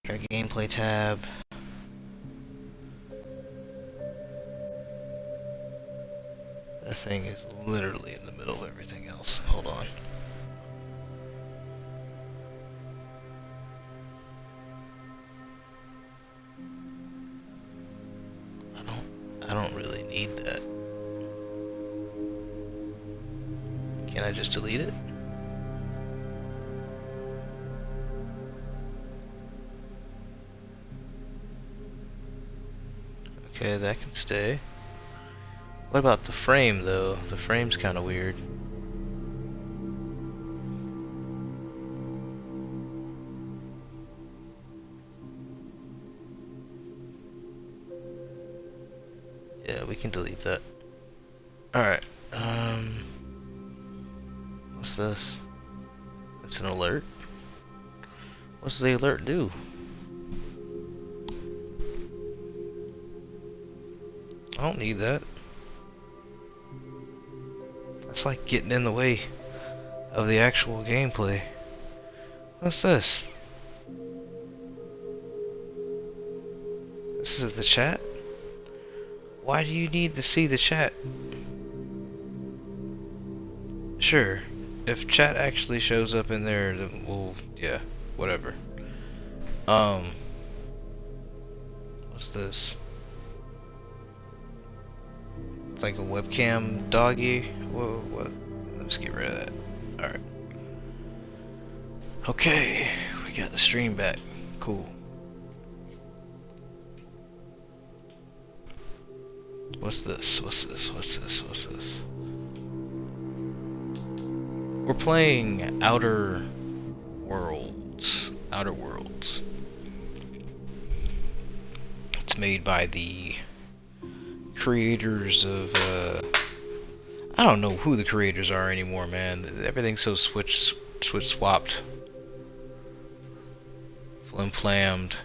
Our gameplay tab. That thing is literally in the middle of everything else. Hold on. I don't really need that. Can I just delete it? Okay, that can stay. What about the frame though? The frame's kind of weird. Yeah, we can delete that. Alright, what's this? It's an alert? What's the alert do? I don't need that. That's like getting in the way of the actual gameplay. What's this? This is the chat? Why do you need to see the chat? Sure, if chat actually shows up in there, then we'll, yeah, whatever. What's this? It's like a webcam doggy. Whoa, what? Let's get rid of that. Alright. Okay, we got the stream back. Cool. What's this? What's this? What's this? What's this? We're playing Outer Worlds. Outer Worlds. It's made by the creators of, I don't know who the creators are anymore, man. Everything's so switch swapped. Flim-flammed.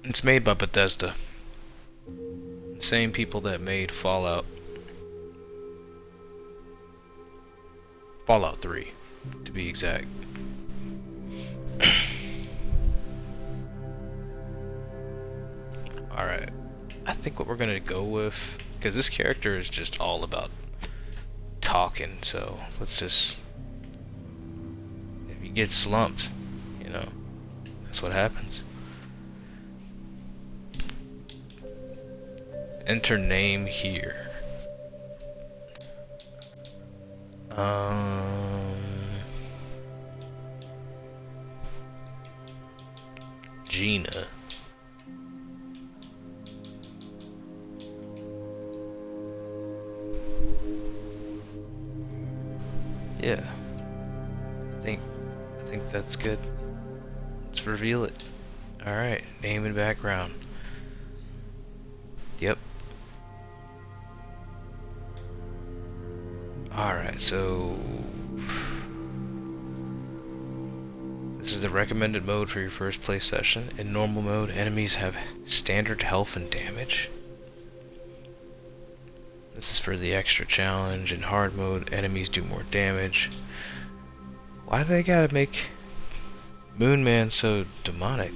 It's made by Bethesda. Same people that made Fallout 3, to be exact. Alright. I think what we're gonna go with, because this character is just all about talking, so let's just, if you get slumped, you know, that's what happens. Enter name here. Gina. Yeah. I think that's good. Let's reveal it. Alright, name and background. Yep. Alright, so this is the recommended mode for your first play session. In normal mode, enemies have standard health and damage. This is for the extra challenge. In hard mode, enemies do more damage. Why do they gotta make Moon Man so demonic?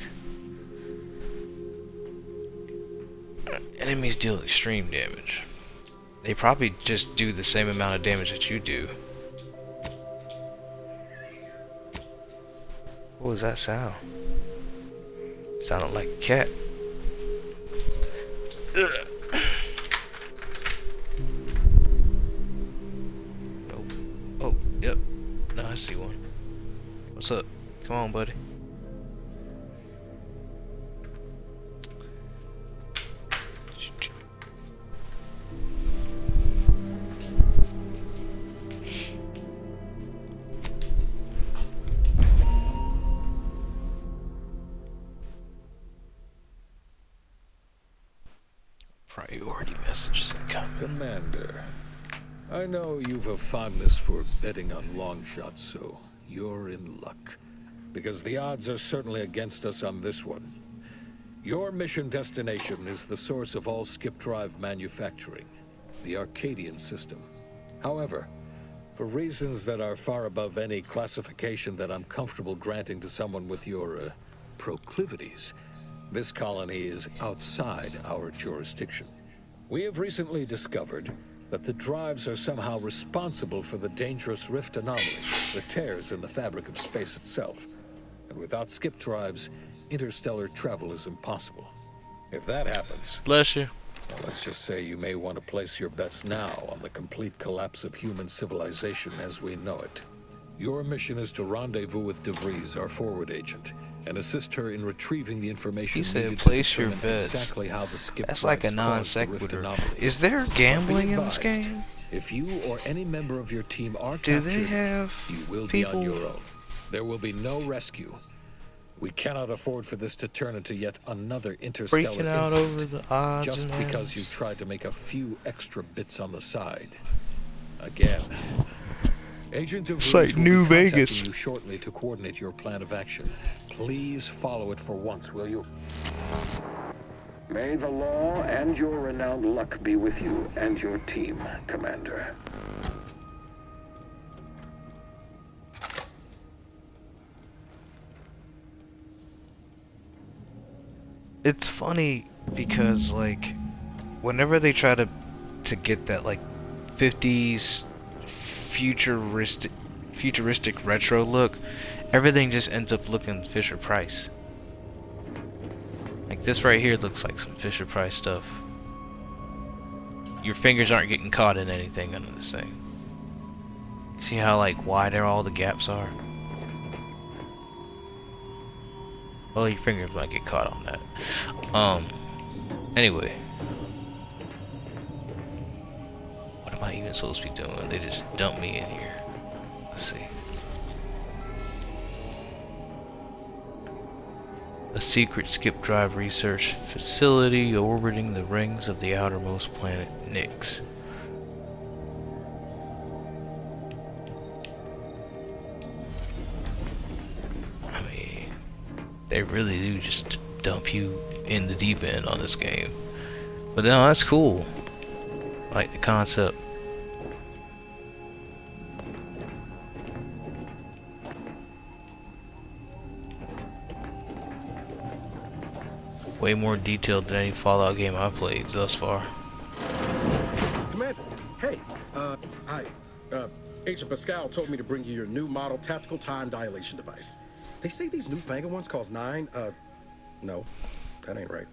Enemies deal extreme damage. They probably just do the same amount of damage that you do. What was that sound? Sounded like a cat. Ugh. Nope. Oh, yep. No, I see one. What's up? Come on, buddy. Priority messages incoming. Commander, I know you've a fondness for betting on long shots, so you're in luck. Because the odds are certainly against us on this one. Your mission destination is the source of all skip drive manufacturing, the Arcadian system. However, for reasons that are far above any classification that I'm comfortable granting to someone with your proclivities. This colony is outside our jurisdiction. We have recently discovered that the drives are somehow responsible for the dangerous rift anomalies, the tears in the fabric of space itself. And without skip drives, interstellar travel is impossible. If that happens, Bless you. well, let's just say you may want to place your bets now on the complete collapse of human civilization as we know it. Your mission is to rendezvous with DeVries, our forward agent, and assist her in retrieving the information He said needed place to your determine bets. exactly how the skip That's like a drives non caused the rift sequitur. anomalies. Is there gambling in this advised, game? If you or any member of your team are Do captured, they have you will people? be on your own. There will be no rescue. We cannot afford for this to turn into yet another interstellar Freaking out incident, over the odds just and because ends? you tried to make a few extra bits on the side. Again. Agent of It's like New Vegas. you shortly to coordinate your plan of action. Please follow it for once, will you? May the law and your renowned luck be with you and your team, Commander. It's funny because like whenever they try to get that like 50s futuristic retro look, everything just ends up looking Fisher Price. Like this right here looks like some Fisher Price stuff. Your fingers aren't getting caught in anything under this thing. See how like wide all the gaps are? Well, your fingers might get caught on that. Anyway. What am I even supposed to be doing? They just dumped me in here. Let's see. A secret skip drive research facility orbiting the rings of the outermost planet Nyx. I mean, they really do just dump you in the deep end on this game. But no, that's cool. I like the concept. Way more detailed than any Fallout game I've played thus far. Commander, hey, Agent Pascal told me to bring you your new model tactical time dilation device. They say these newfangled ones cause no, that ain't right.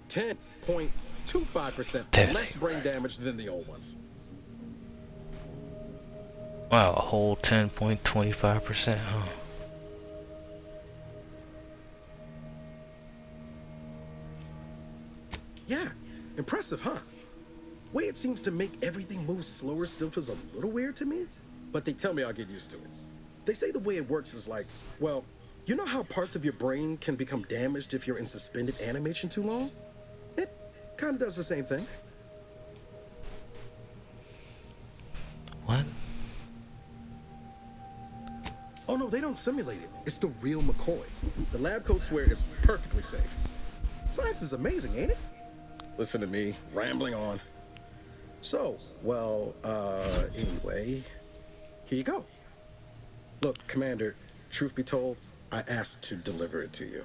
10.25% less brain damage than the old ones. Wow, a whole 10.25%, huh? Yeah, impressive, huh? Way it seems to make everything move slower still feels a little weird to me, but they tell me I'll get used to it. They say the way it works is like, well, you know how parts of your brain can become damaged if you're in suspended animation too long? It kind of does the same thing. What? Oh no, they don't simulate it. It's the real McCoy. The lab coats swear it's perfectly safe. Science is amazing, ain't it? Listen to me, rambling on. So, well, anyway, here you go. Look, Commander, truth be told, I asked to deliver it to you.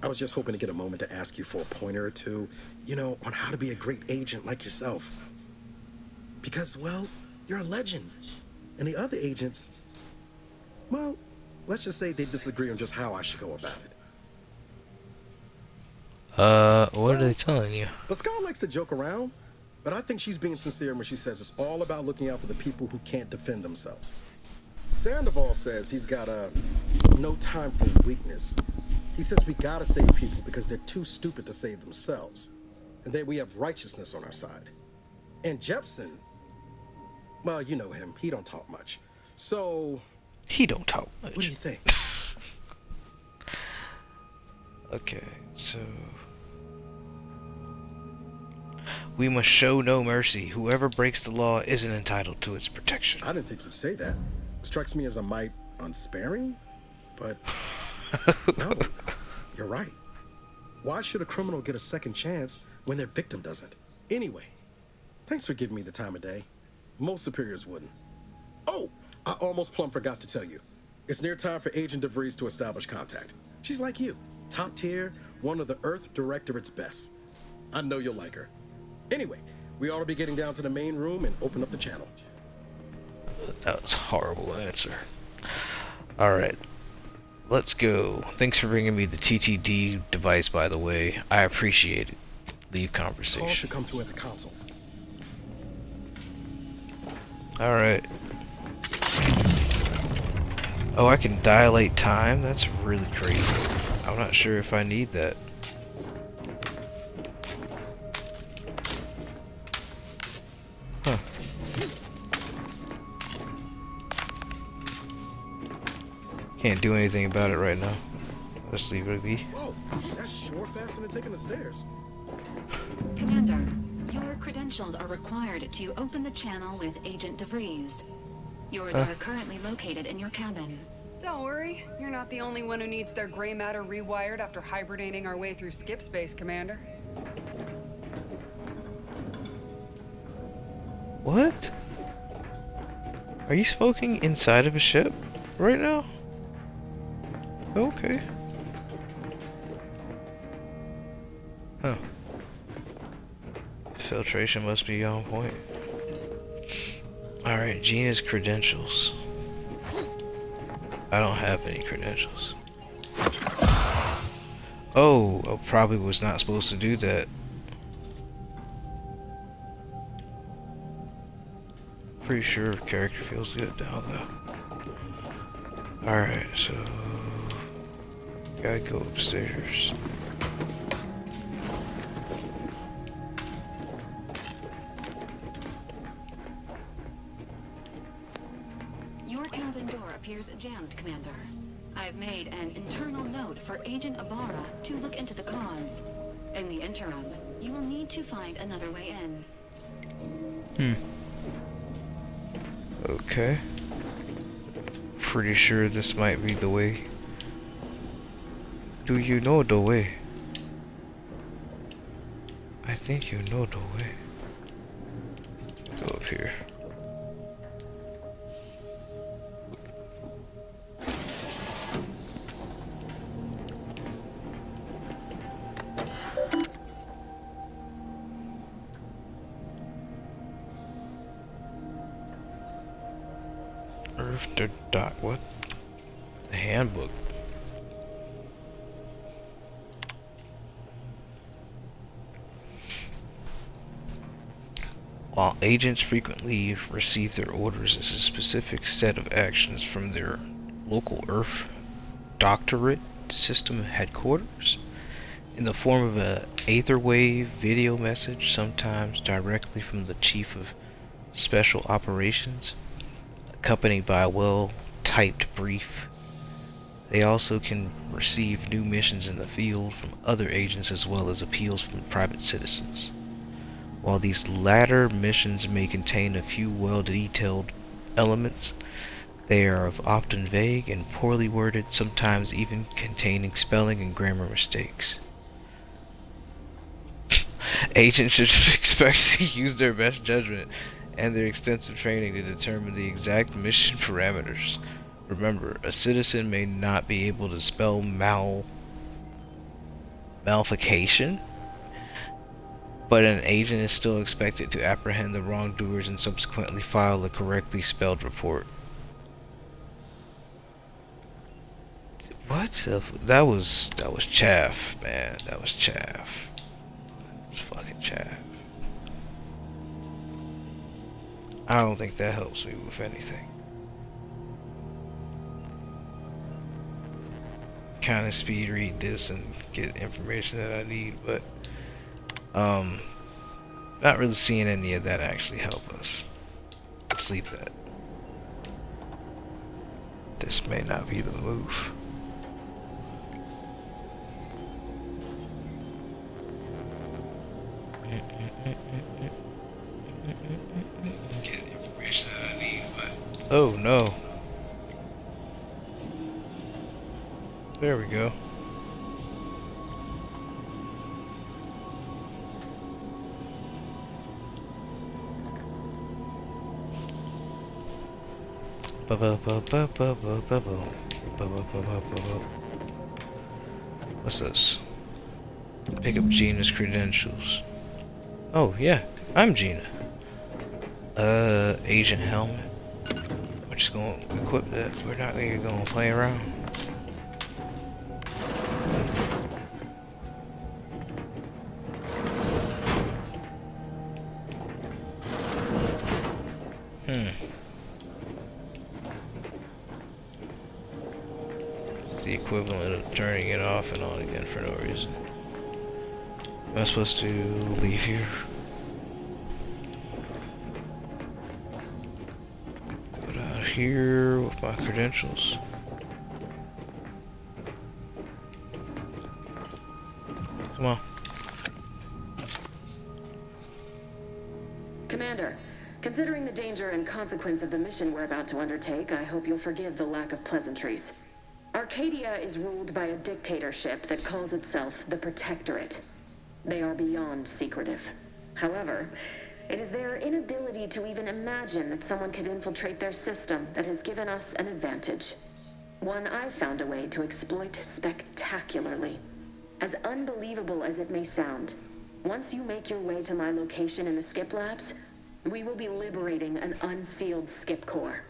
I was just hoping to get a moment to ask you for a pointer or two, you know, on how to be a great agent like yourself. Because, well, you're a legend. And the other agents, well, let's just say they disagree on just how I should go about it. What are they telling you? Pascal likes to joke around, but I think she's being sincere when she says it's all about looking out for the people who can't defend themselves. Sandoval says he's got no time for weakness. He says we gotta save people because they're too stupid to save themselves. And that we have righteousness on our side. And Jepson, well, you know him, he don't talk much. So... He don't talk much. What do you think? Okay, so... We must show no mercy. Whoever breaks the law isn't entitled to its protection. I didn't think you'd say that. Strikes me as a mite unsparing, but no, you're right. Why should a criminal get a second chance when their victim doesn't? Anyway, thanks for giving me the time of day. Most superiors wouldn't. Oh, I almost plumb forgot to tell you. It's near time for Agent DeVries to establish contact. She's like you, top tier, one of the Earth Directorate's best. I know you'll like her. Anyway, we ought to be getting down to the main room and open up the channel. That was a horrible answer. Alright. Let's go. Thanks for bringing me the TTD device, by the way. I appreciate it. Leave Call conversation. should come through at the console. Alright. Oh, I can dilate time? That's really crazy. I'm not sure if I need that. Huh. Can't do anything about it right now. Let's leave it be. Whoa, that's sure faster than taking the stairs. Commander, your credentials are required to open the channel with Agent DeVries. Yours are currently located in your cabin. Don't worry, you're not the only one who needs their gray matter rewired after hibernating our way through skip space, Commander. What? Are you smoking inside of a ship right now? Okay. Huh. Filtration must be on point. Alright, Gina's credentials. I don't have any credentials. Oh, I probably was not supposed to do that. Pretty sure character feels good down though. Alright, so gotta go upstairs. Your cabin door appears jammed, Commander. I've made an internal note for Agent Ibarra to look into the cause. In the interim, you will need to find another way in. Okay. Pretty sure this might be the way. Do you know the way? I think you know the way. Go up here. Earth the dot what? The handbook. While agents frequently receive their orders as a specific set of actions from their local Earth Doctorate System headquarters, in the form of a aetherwave video message, sometimes directly from the Chief of Special Operations, accompanied by a well-typed brief. They also can receive new missions in the field from other agents as well as appeals from private citizens. While these latter missions may contain a few well-detailed elements, they are often vague and poorly worded, sometimes even containing spelling and grammar mistakes. Agents should expect to use their best judgment and their extensive training to determine the exact mission parameters. Remember, a citizen may not be able to spell malfication, but an agent is still expected to apprehend the wrongdoers and subsequently file a correctly spelled report. What the that was chaff, man. That was chaff. It's fucking chaff. I don't think that helps me with anything. Kind of speed read this and get information that I need, but not really seeing any of that actually help us. Let's leave that. This may not be the move. Get the information that I need, but oh no. There we go. What's this? Pick up Gina's credentials. Oh yeah, I'm Gina. Agent helmet. We're just gonna equip that. We're not even gonna play around. It's the equivalent of turning it off and on again for no reason. Am I supposed to leave here? Go down here with my credentials. Come on. Commander, considering the danger and consequence of the mission we're about to undertake, I hope you'll forgive the lack of pleasantries. Arcadia is ruled by a dictatorship that calls itself the Protectorate. They are beyond secretive. However, it is their inability to even imagine that someone could infiltrate their system that has given us an advantage. One I've found a way to exploit spectacularly. As unbelievable as it may sound, once you make your way to my location in the Skip Labs, we will be liberating an unsealed Skip Core.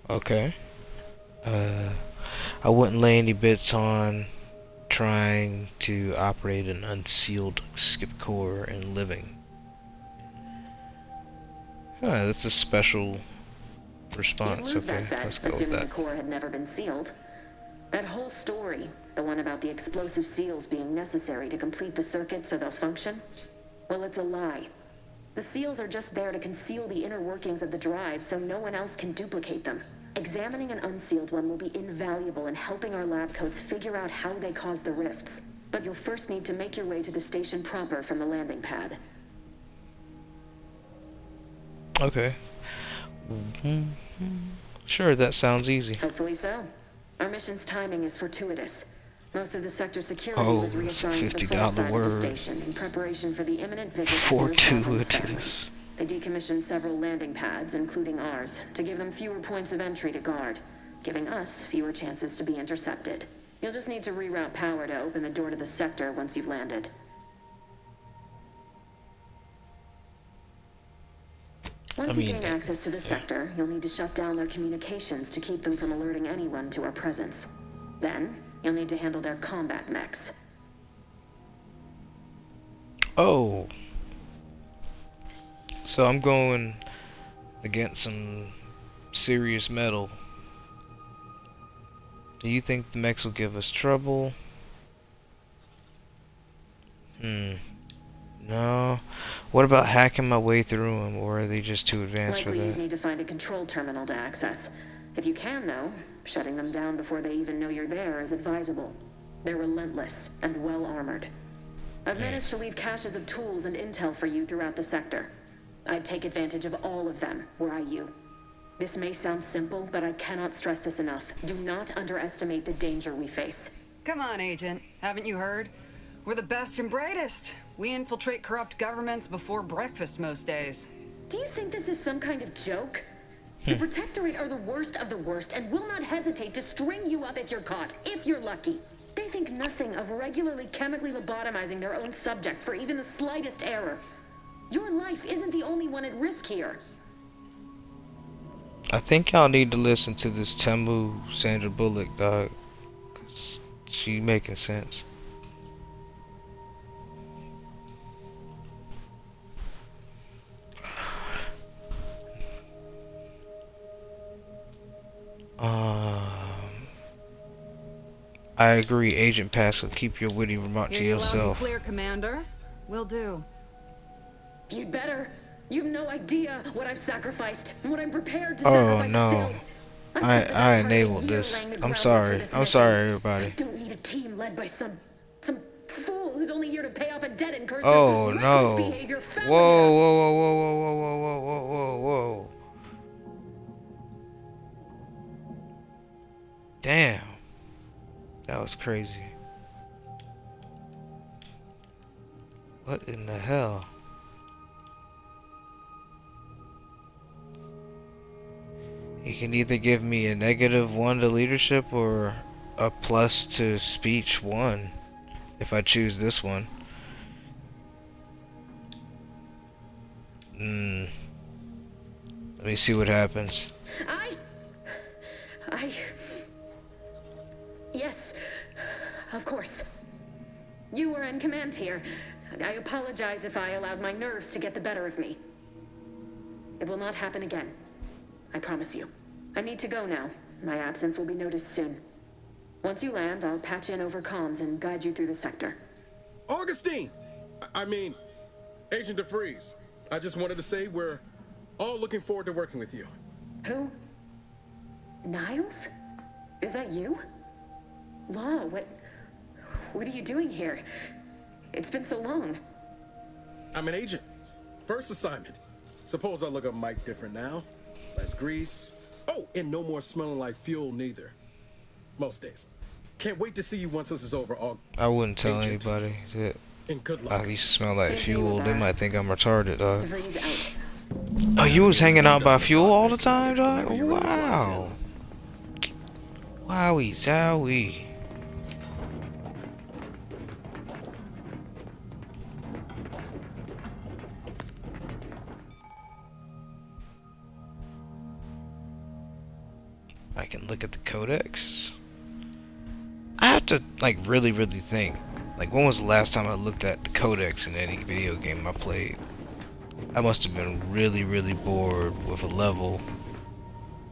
Okay. I wouldn't lay any bets on trying to operate an unsealed Skip Core and living. That's a special response. You'd lose Okay, that bet, let's go with assuming that. the core had never been sealed. That whole story, the one about the explosive seals being necessary to complete the circuit so they'll function, well, it's a lie. The seals are just there to conceal the inner workings of the drive so no one else can duplicate them. Examining an unsealed one will be invaluable in helping our lab coats figure out how they cause the rifts. But you'll first need to make your way to the station proper from the landing pad. Okay. Sure, that sounds easy. Hopefully so. Our mission's timing is fortuitous. Most of the sector security Oh, was that's a reassigned to the $50 far side of word. the station in preparation for the imminent visit of your sovereign's family. Fortuitous. They decommissioned several landing pads, including ours, to give them fewer points of entry to guard, giving us fewer chances to be intercepted. You'll just need to reroute power to open the door to the sector once you've landed. Once you gain access to the sector, you'll need to shut down their communications to keep them from alerting anyone to our presence. Then, you'll need to handle their combat mechs. Oh. So I'm going against some serious metal. Do you think the mechs will give us trouble? No. What about hacking my way through them, or are they just too advanced for Likely you'd that? need to find a control terminal to access. If you can, though, shutting them down before they even know you're there is advisable. They're relentless and well armored. I've managed to leave caches of tools and intel for you throughout the sector. I'd take advantage of all of them, were I you. This may sound simple, but I cannot stress this enough. Do not underestimate the danger we face. Come on, Agent. Haven't you heard? We're the best and brightest. We infiltrate corrupt governments before breakfast most days. Do you think this is some kind of joke? The Protectorate are the worst of the worst and will not hesitate to string you up if you're caught, if you're lucky. They think nothing of regularly chemically lobotomizing their own subjects for even the slightest error. Your life isn't the only one at risk here. I think y'all need to listen to this Temu Sandra Bullock, dog. 'Cause she making sense. I agree, Agent Pascal. Keep your witty remark to Hear you loud and yourself. clear, Commander. Will do. You'd better. You've no idea what I've sacrificed and what I'm prepared to Oh sacrifice no. still. I've I spent the better part of a enabled year this. laying the I'm groundwork sorry. for this I'm mission. sorry, I everybody. don't need a team led by some fool who's only here to pay off a debt incurred Oh through this no. reckless behavior Whoa, found whoa, enough. whoa, whoa, whoa, whoa, whoa, whoa, whoa, whoa, whoa. Damn. That was crazy. What in the hell? He can either give me a -1 to leadership or a plus to speech 1 if I choose this one. Let me see what happens. Yes, of course. You were in command here. I apologize if I allowed my nerves to get the better of me. It will not happen again. I promise you. I need to go now. My absence will be noticed soon. Once you land, I'll patch in over comms and guide you through the sector. Augustine! I mean, Agent DeFreeze. I just wanted to say we're all looking forward to working with you. Who? Niles? Is that you? Law, what are you doing here? It's been so long. I'm an agent. First assignment. Suppose I look a mite different now. Less grease. Oh, and no more smelling like fuel neither. Most days. Can't wait to see you once this is over, I wouldn't tell Agent. anybody that And good I luck. used to smell like Same fuel. thing They with might think I'm retarded, dog. DeFreeze out. Oh, you was hanging out by fuel all the time, dog? Wow. Wowie zowie. I can look at the codex. I have to like really think. Like, when was the last time I looked at the codex in any video game I played? I must have been really bored with a level,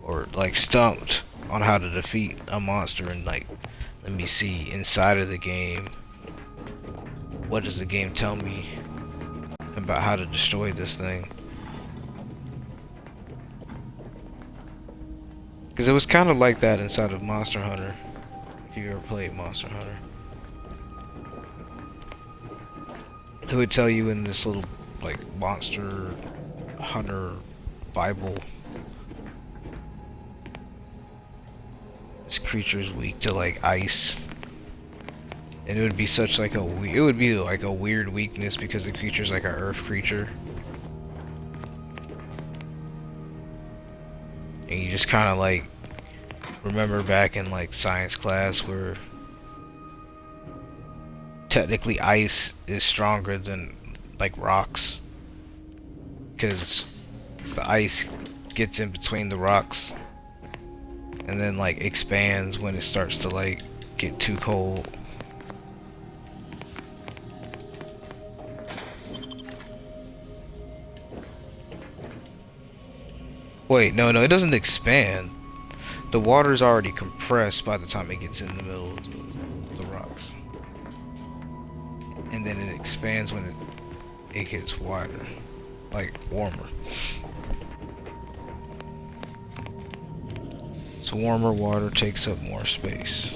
or like stumped on how to defeat a monster, and like, let me see inside of the game. What does the game tell me about how to destroy this thing? Because it was kind of like that inside of Monster Hunter, if you ever played Monster Hunter. It would tell you in this little, like, Monster Hunter Bible, this creature is weak to, like, ice. And it would be such, like, a weird weakness because the creature's like an earth creature. And you just kind of, like, remember back in, like, science class where technically ice is stronger than, like, rocks, because the ice gets in between the rocks and then, like, expands when it starts to, like, get too cold. Wait, no, it doesn't expand. The water's already compressed by the time it gets in the middle of the rocks. And then it expands when it gets wider, like warmer. So warmer water takes up more space.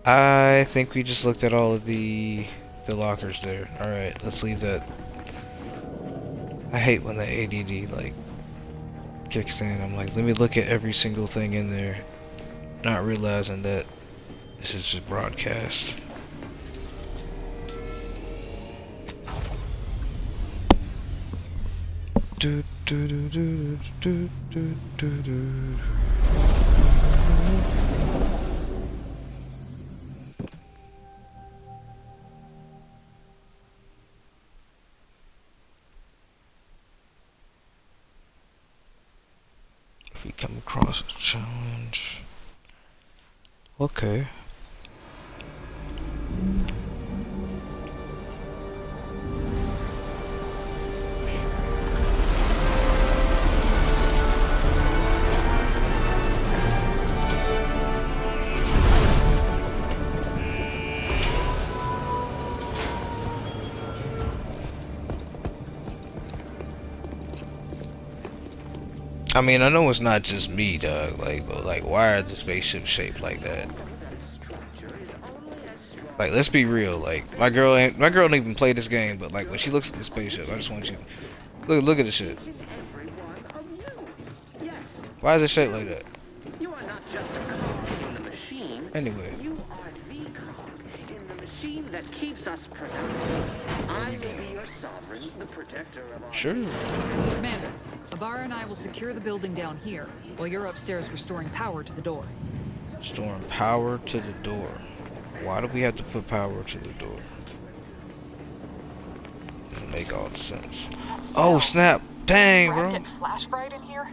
I think we just looked at all of the lockers there. Alright, let's leave that. I hate when the ADD like kicks in. I'm like, let me look at every single thing in there, not realizing that this is just broadcast. Do do do do do do do do. If we come across a challenge. Okay. I mean, I know it's not just me, dog. Like, but like, why are the spaceships shaped like that? Like, let's be real. Like, my girl don't even play this game, but like, when she looks at the spaceship, I just want you look at the shit. Why is it shaped like that? You are not just a cog in the machine. Anyway. You are the cog in the machine that keeps us productive. I will be your sovereign, the protector of our... Sure. Commander, Ibarra and I will secure the building down here, while you're upstairs restoring power to the door. Restoring power to the door. Why do we have to put power to the door? Doesn't make all the sense. Oh snap! Dang, bro. Flash bright in here?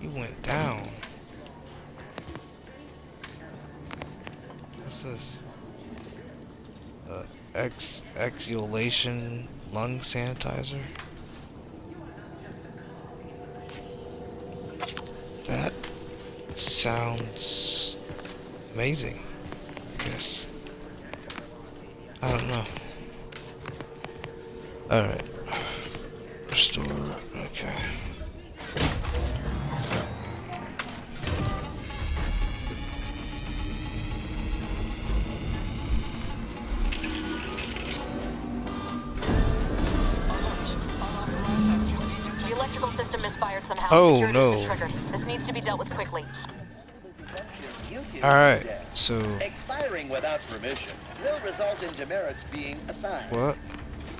You went down. What's this? Exhalation lung sanitizer. That sounds amazing. I guess. I don't know. Alright. Restore. Okay. The electrical system misfired somehow. Oh, Security's no. was triggered. This needs to be dealt with quickly. Alright, so Expiring without permission will result in demerits being assigned. what?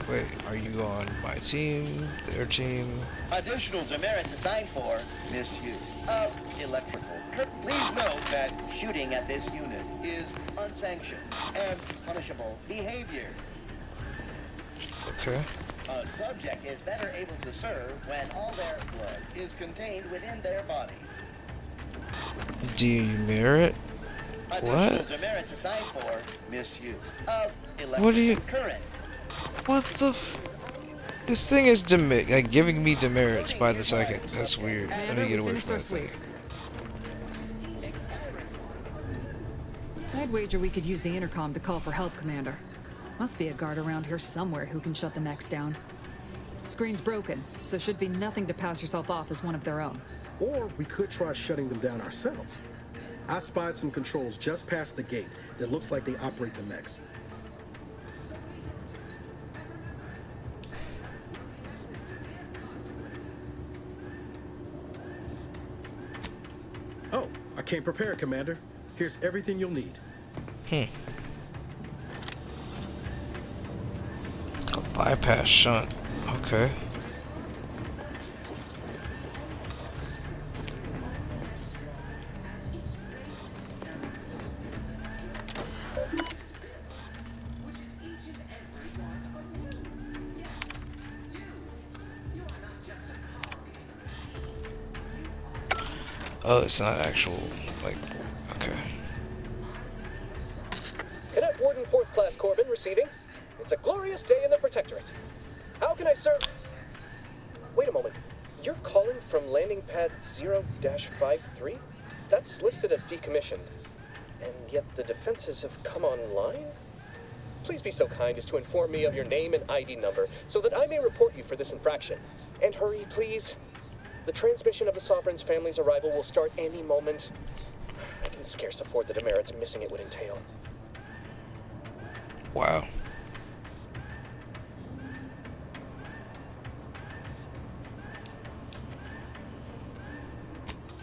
Wait, are you on my team? Their team? Additional demerits assigned for misuse of electrical. Please note that shooting at this unit is unsanctioned and punishable behavior. Okay. A subject is better able to serve when all their blood is contained within their body. Demerit? Additional What? demerits assigned for misuse of electrical What do you- current. What the This thing is giving me demerits by the second. That's weird. Let me Commander, get we away finished from our that thing. sweep. I'd wager we could use the intercom to call for help, Commander. Must be a guard around here somewhere who can shut the mechs down. Screen's broken, so should be nothing to pass yourself off as one of their own. Or we could try shutting them down ourselves. I spied some controls just past the gate that looks like they operate the mechs. Oh, I came prepared, Commander. Here's everything you'll need. A bypass shunt. Okay. Oh, it's not actual, like, okay. Cadet Warden 4th Class Corbin receiving. It's a glorious day in the Protectorate. How can I serve? Wait a moment. You're calling from landing pad 0-53? That's listed as decommissioned. And yet the defenses have come online? Please be so kind as to inform me of your name and ID number so that I may report you for this infraction. And hurry, please. The transmission of the Sovereign's family's arrival will start any moment. I can scarce afford the demerits missing it would entail. Wow.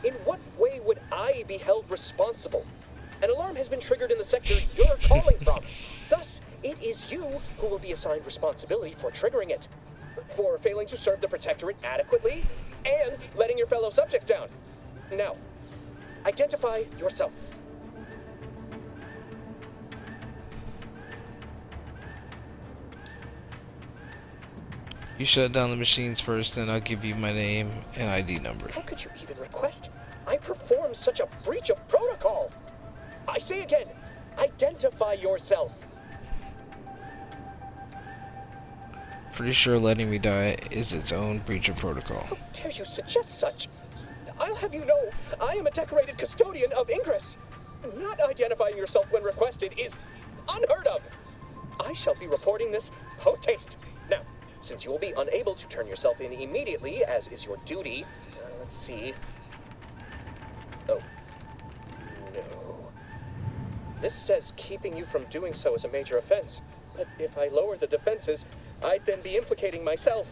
In what way would I be held responsible? An alarm has been triggered in the sector you're calling from. Thus, it is you who will be assigned responsibility for triggering it. For failing to serve the Protectorate adequately, and letting your fellow subjects down. Now, identify yourself. You shut down the machines first, then I'll give you my name and ID number. How could you even request I perform such a breach of protocol? I say again, identify yourself. Pretty sure letting me die is its own breach of protocol. How dare you suggest such? I'll have you know, I am a decorated custodian of Ingress. Not identifying yourself when requested is unheard of. I shall be reporting this post-haste. Now, since you will be unable to turn yourself in immediately, as is your duty, let's see. Oh, no. This says keeping you from doing so is a major offense, but if I lower the defenses, I'd then be implicating myself.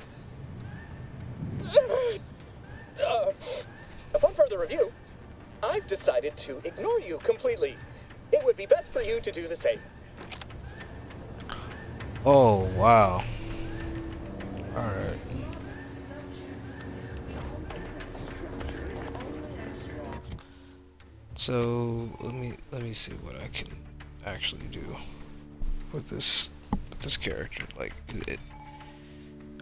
Upon further review, I've decided to ignore you completely. it would be best for you to do the same. Oh wow. Alright. So let me see what I can actually do with this character. Like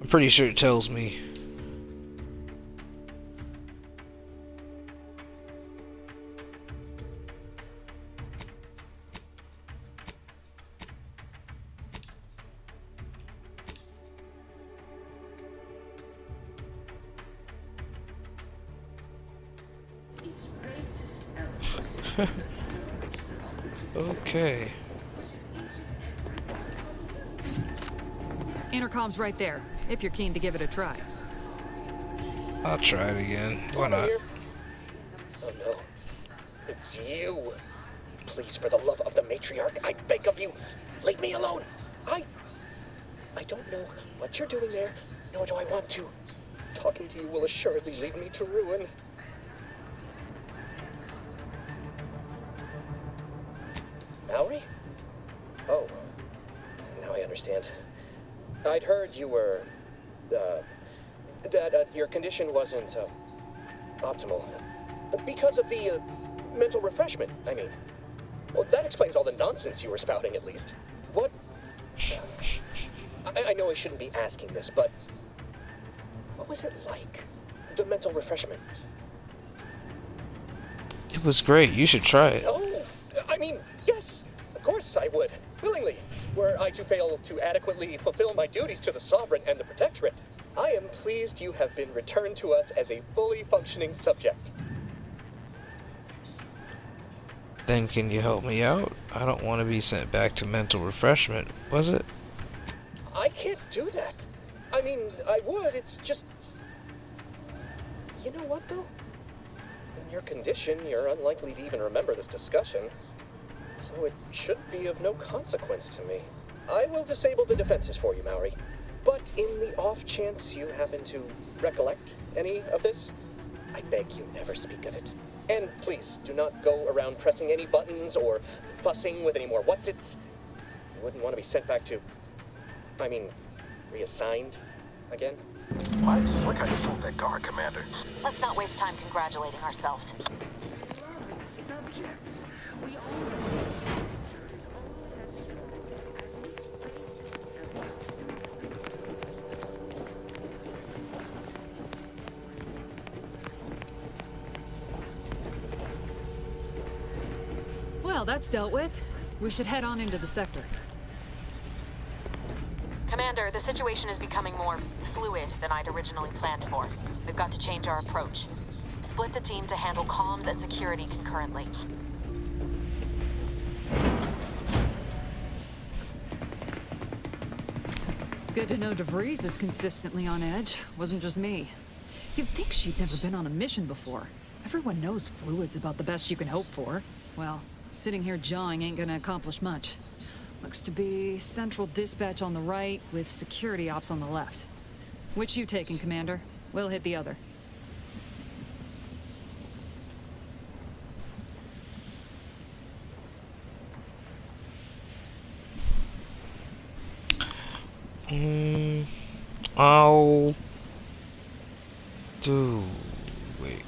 I'm pretty sure it tells me. Okay. Intercom's right there, if you're keen to give it a try. I'll try it again. Why not? Oh no. It's you. Please, for the love of the matriarch, I beg of you, leave me alone. I don't know what you're doing there, nor do I want to. Talking to you will assuredly lead me to ruin. Mallory? Oh, now I understand. I'd heard you were, that your condition wasn't, optimal. Because of the, mental refreshment, I mean. Well, that explains all the nonsense you were spouting, at least. What? I know I shouldn't be asking this, but what was it like? The mental refreshment? It was great. You should try it. Oh, I mean, yes, of course I would, willingly. Were I to fail to adequately fulfill my duties to the Sovereign and the Protectorate, I am pleased you have been returned to us as a fully functioning subject. Then can you help me out? I don't want to be sent back to mental refreshment, was it? I can't do that. I mean, I would, it's just... You know what, though? In your condition, you're unlikely to even remember this discussion. So it should be of no consequence to me. I will disable the defenses for you, Mallory. But in the off chance you happen to recollect any of this, I beg you never speak of it. And please, do not go around pressing any buttons or fussing with any more whatsits. You wouldn't want to be sent back to... I mean, reassigned again? Why look how you fooled that guard, Commander? Let's not waste time congratulating ourselves. Well, that's dealt with. We should head on into the sector. Commander, the situation is becoming more fluid than I'd originally planned for. We've got to change our approach. Split the team to handle comms and security concurrently. Good to know DeVries is consistently on edge. Wasn't just me. You'd think she'd never been on a mission before. Everyone knows fluid's about the best you can hope for. Well, sitting here jawing ain't gonna accomplish much. Looks to be central dispatch on the right with security ops on the left. Which you taking, Commander? We'll hit the other. I'll do... Wait.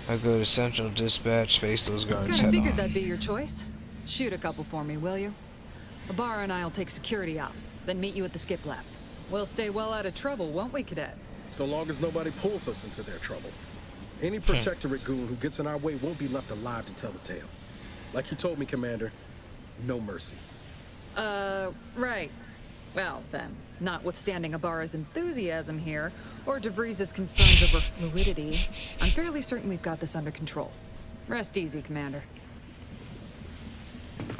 I go to Central Dispatch, face those guards Kinda head figured on. that'd be your choice. Shoot a couple for me, will you? Ibarra and I'll take security ops, then meet you at the skip labs. We'll stay well out of trouble, won't we, Cadet? So long as nobody pulls us into their trouble. Any Protectorate goon who gets in our way won't be left alive to tell the tale. Like you told me, Commander, no mercy. Right. Well, then, notwithstanding Ibarra's enthusiasm here, or DeVries' concerns over fluidity, I'm fairly certain we've got this under control. Rest easy, Commander.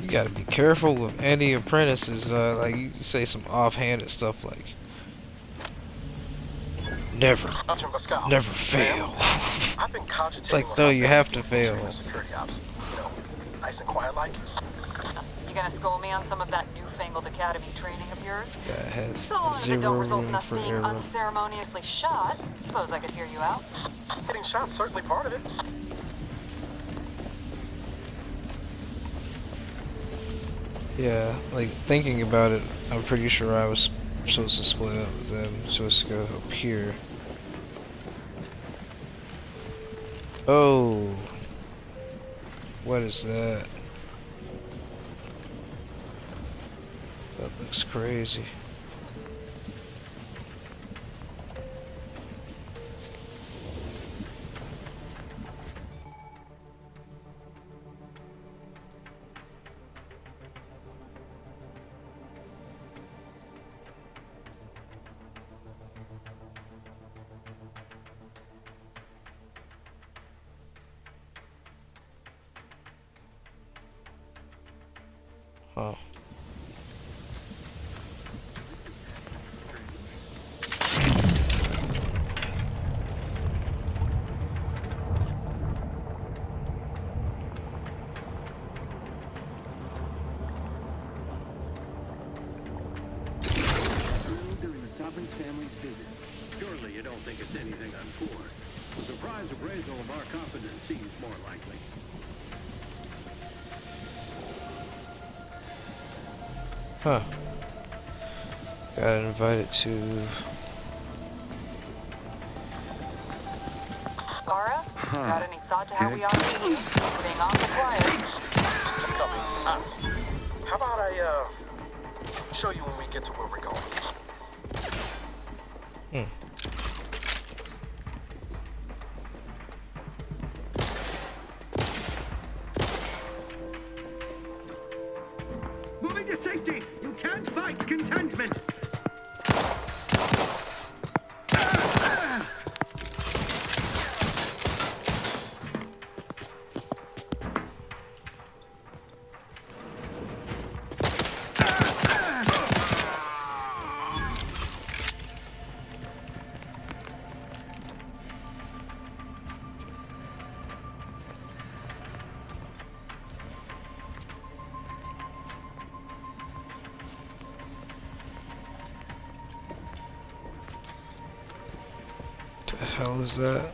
You gotta be careful with any apprentices, like you say some offhanded stuff like never fail. I've been It's like, no, you have to fail. Security ops. You know, nice and quiet like. You gonna school me on some of that newfangled academy training of yours? That has So long as it zero don't result in room us for being error. unceremoniously shot, suppose I could hear you out. Getting shot, certainly part of it. Yeah, like thinking about it, I'm pretty sure I was supposed to split up with them, supposed to go up here. Oh, what is that? That looks crazy. Huh. During the Sovereign's family's visit. Surely you don't think it's anything untoward. The surprise appraisal of our competence seems more likely. Huh. Got invited to... Gara, got any thought to how we ought to be being awful quiet? How about I, show you when we get to where we're going? Moving to safety! You can't fight contentment! The hell is that?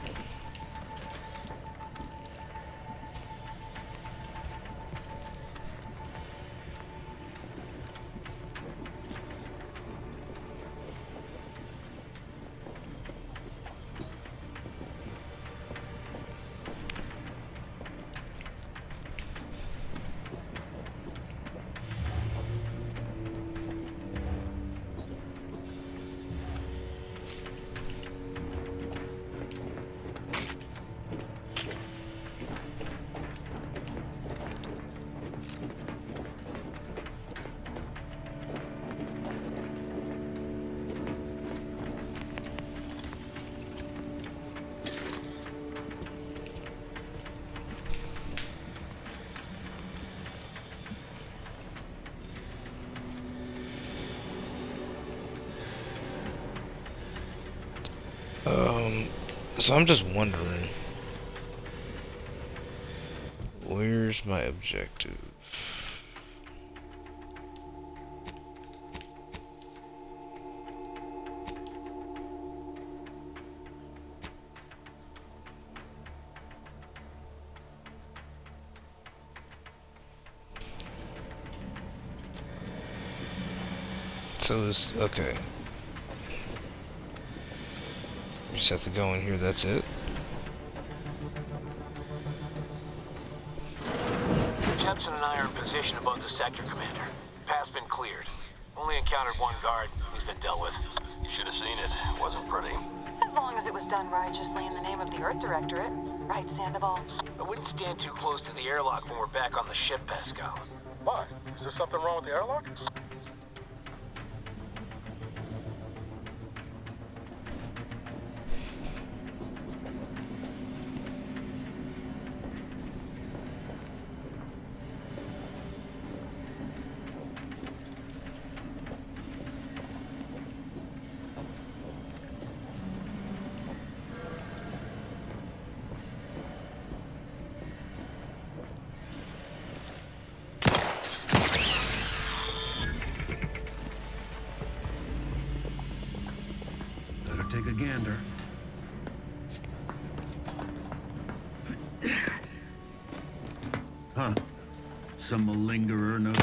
So I'm just wondering, where's my objective? So it's okay. Just have to go in here, that's it? Jepson and I are in position above the sector, Commander. Path's been cleared. Only encountered one guard. He's been dealt with. Should have seen it. Wasn't pretty. As long as it was done righteously in the name of the Earth Directorate. Right, Sandoval? I wouldn't stand too close to the airlock when we're back on the ship, Pascal. Why? Is there something wrong with the airlock? Take a gander. Huh. some malingerer knows.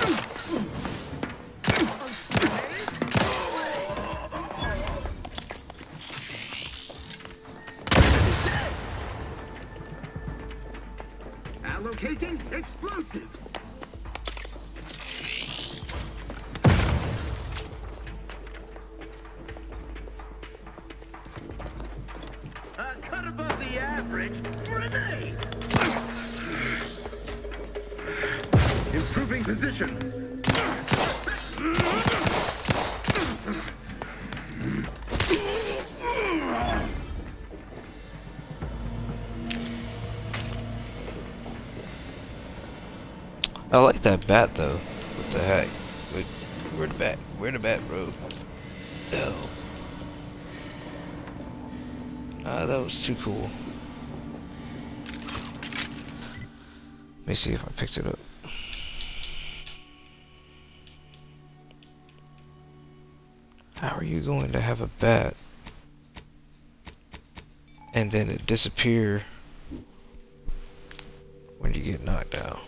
Allocating explosive. Cut above the average. Grenade. Improving position. I like that bat though. What the heck? Where the bat? Where the bat, bro? No. Ah, that was too cool. Let me see if I picked it up. How are you going to have a bat and then it disappear when you get knocked down?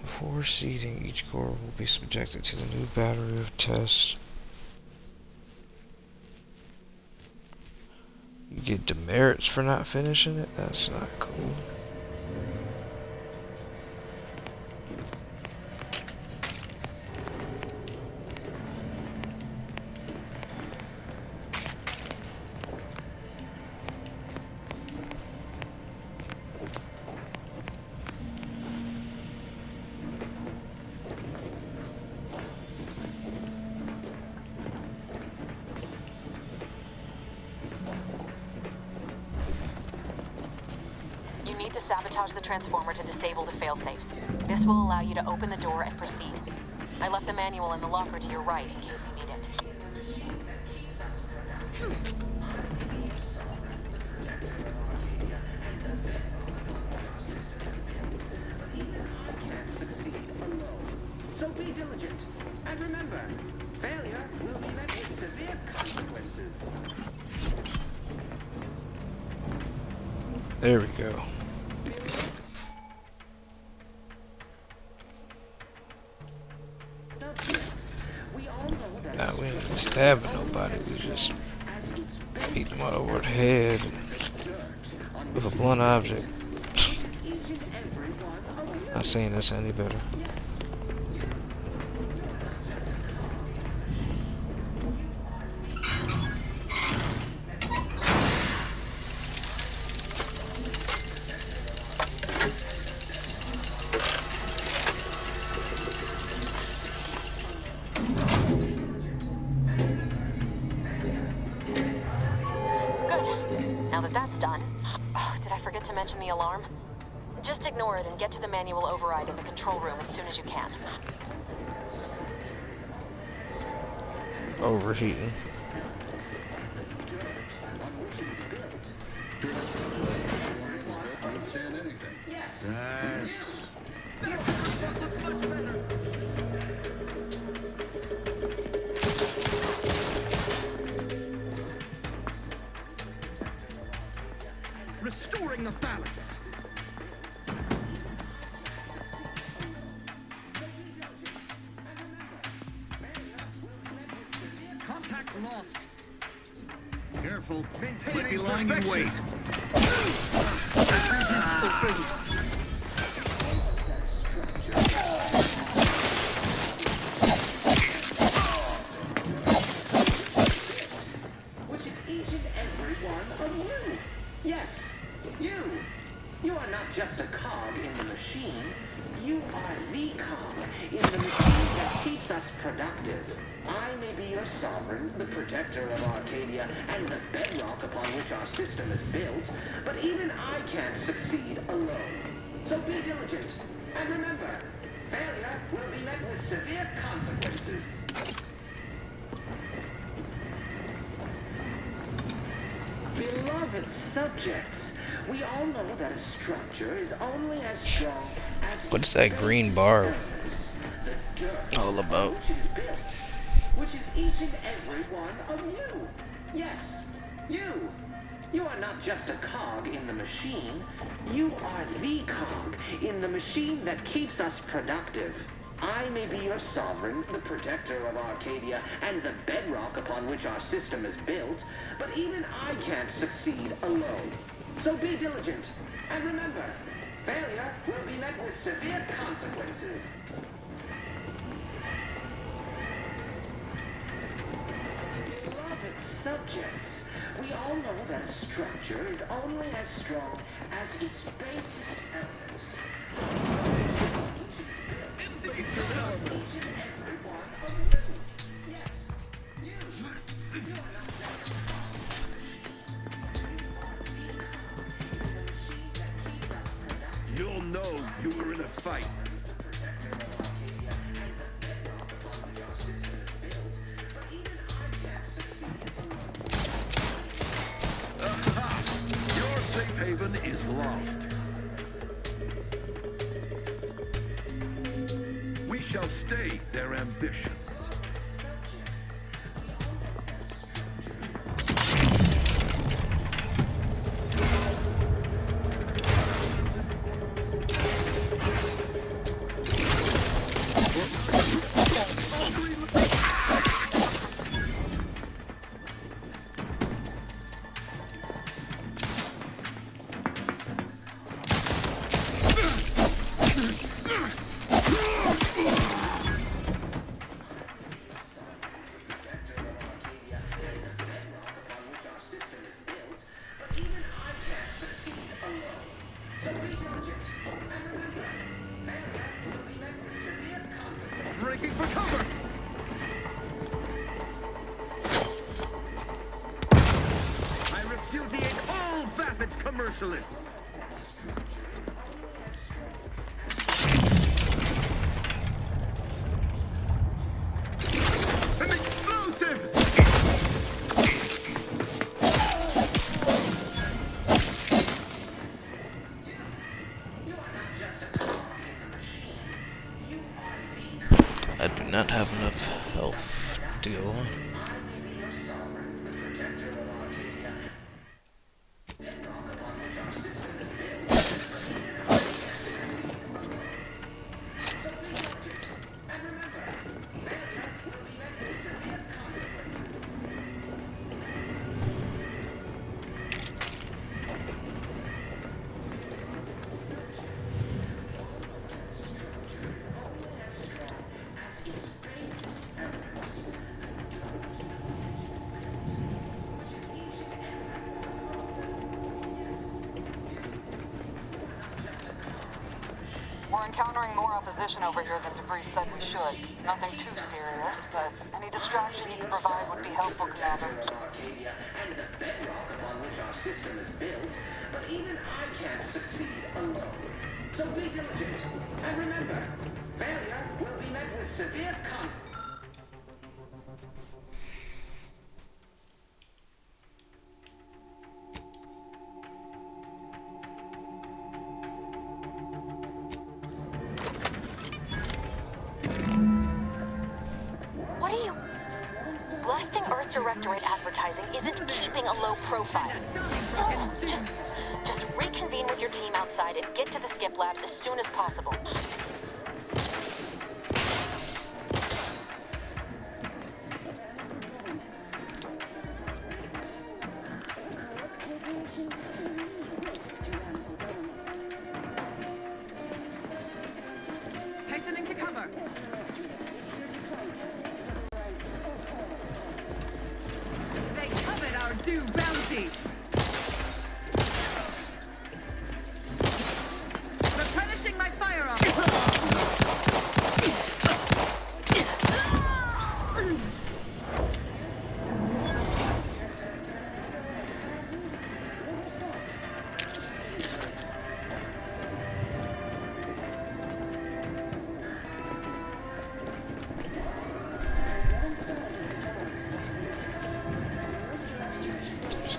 Before seeding, each core will be subjected to the new battery of tests. You get demerits for not finishing it? That's not cool. Sabotage the transformer to disable the failsafes. This will allow you to open the door and proceed. I left the manual in the locker to your right in case you need it. Can't succeed alone. So be diligent. And remember, failure will be met with severe consequences. There we go. Now we ain't stabbing nobody, we just beat them all over the head with a blunt object. Not saying that's any better. The alarm? Just ignore it and get to the manual override in the control room as soon as you can. Overheating. Restoring the balance. Contact lost. Careful. Might be lying in wait. Which is each and every one of you. Yes, you. You are not just a cog in the machine. You are the cog in the machine that keeps us productive. I may be your sovereign, the protector of Arcadia, and the bedrock upon which our system is built, but even I can't succeed alone. So be diligent, and remember, failure will be met with severe consequences. Beloved subjects, we all know that a structure is only as strong as What's that green bar the dirt all about? which it is built, which is each and every one of you. Yes, you. You are not just a cog in the machine. You are the cog in the machine that keeps us productive. I may be your sovereign, the protector of Arcadia, and the bedrock upon which our system is built, but even I can't succeed alone. So be diligent, and remember, failure will be met with severe consequences. Beloved subjects, we all know that a structure is only as strong as its basis elements. You'll know you were in a fight. Aha! Your safe haven is lost. We shall stay their ambitions. Breaking for cover! I repudiate all vapid commercialists! An explosive! I do not have enough health to go on. We're encountering more opposition over here than Debris said we should. Nothing too serious, but any distraction you can provide would be helpful, Commander. Arcadia and the bedrock upon which our system is built, but even I can't succeed alone. So be diligent, and remember, failure will be met with severe consequences. What are you... Blasting Earth Directorate advertising isn't keeping a low profile. No, just reconvene with your team outside and get to the skip labs as soon as possible. Hastening to cover. They covered our due bounty.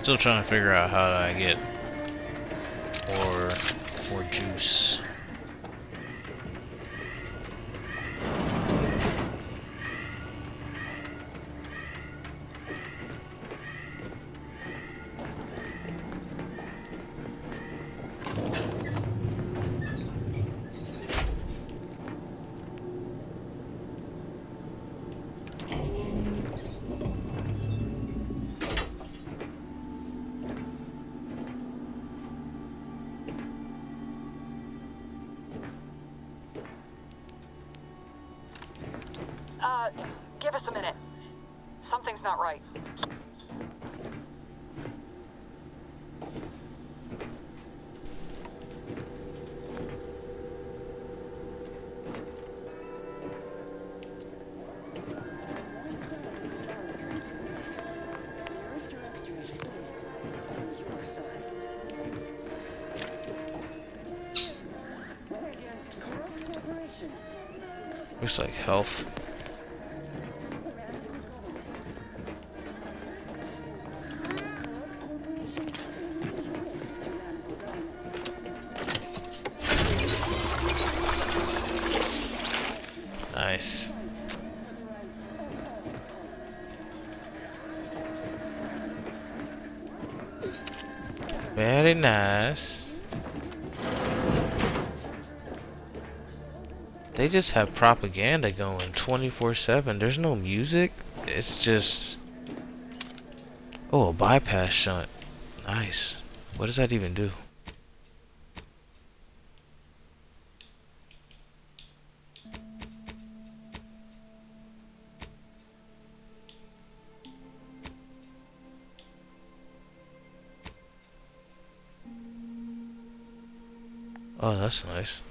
Still trying to figure out how do I get more juice. Give us a minute. Something's not right. Looks like health. Nice. Very nice. They just have propaganda going 24/7. There's no music. It's just... Oh, a bypass shunt. Nice. What does that even do? Oh, that's nice.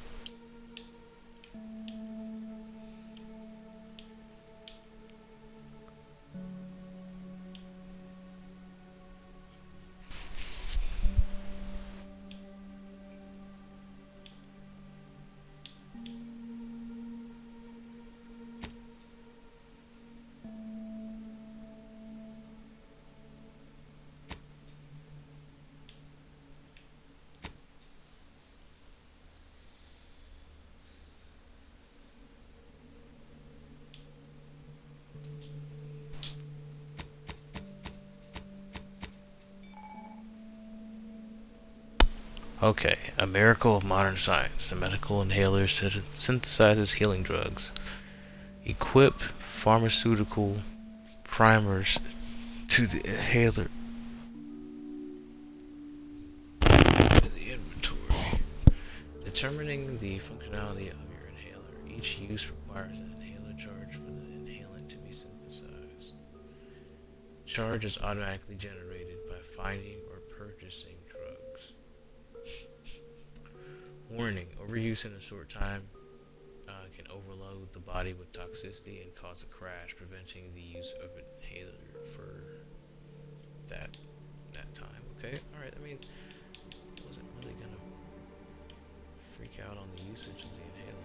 Okay, a miracle of modern science. The medical inhaler synthesizes healing drugs. Equip pharmaceutical primers to the inhaler. The inventory. Determining the functionality of your inhaler. Each use requires an inhaler charge for the inhalant to be synthesized. Charge is automatically generated by finding or purchasing drugs. Warning, overuse in a short time can overload the body with toxicity and cause a crash, preventing the use of an inhaler for that time. Okay, alright, I mean, I wasn't really gonna freak out on the usage of the inhaler.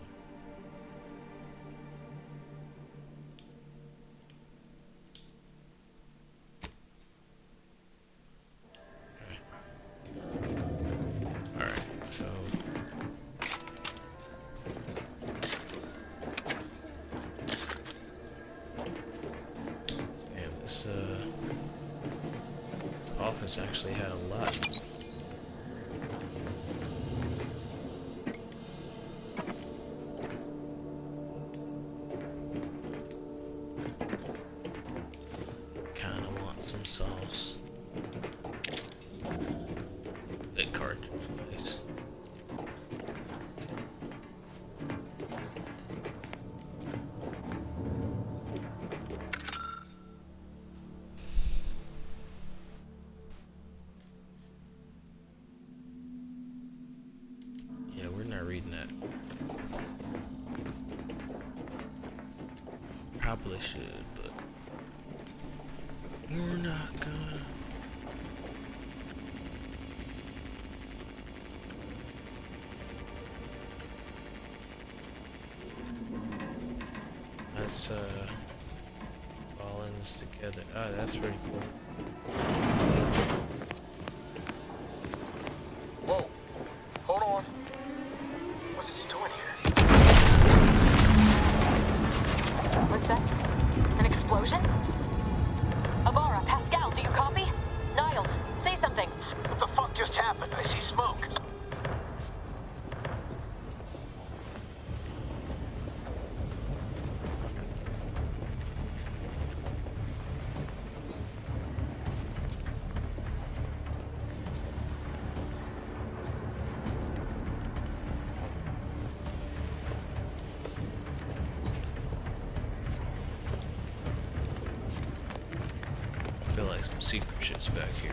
Office actually had a lot. Kinda want some sauce. Big cartridge, please. Reading that. Probably should, but we're not gonna. Let's all in this together. Oh, that's pretty cool. secret shit's back here.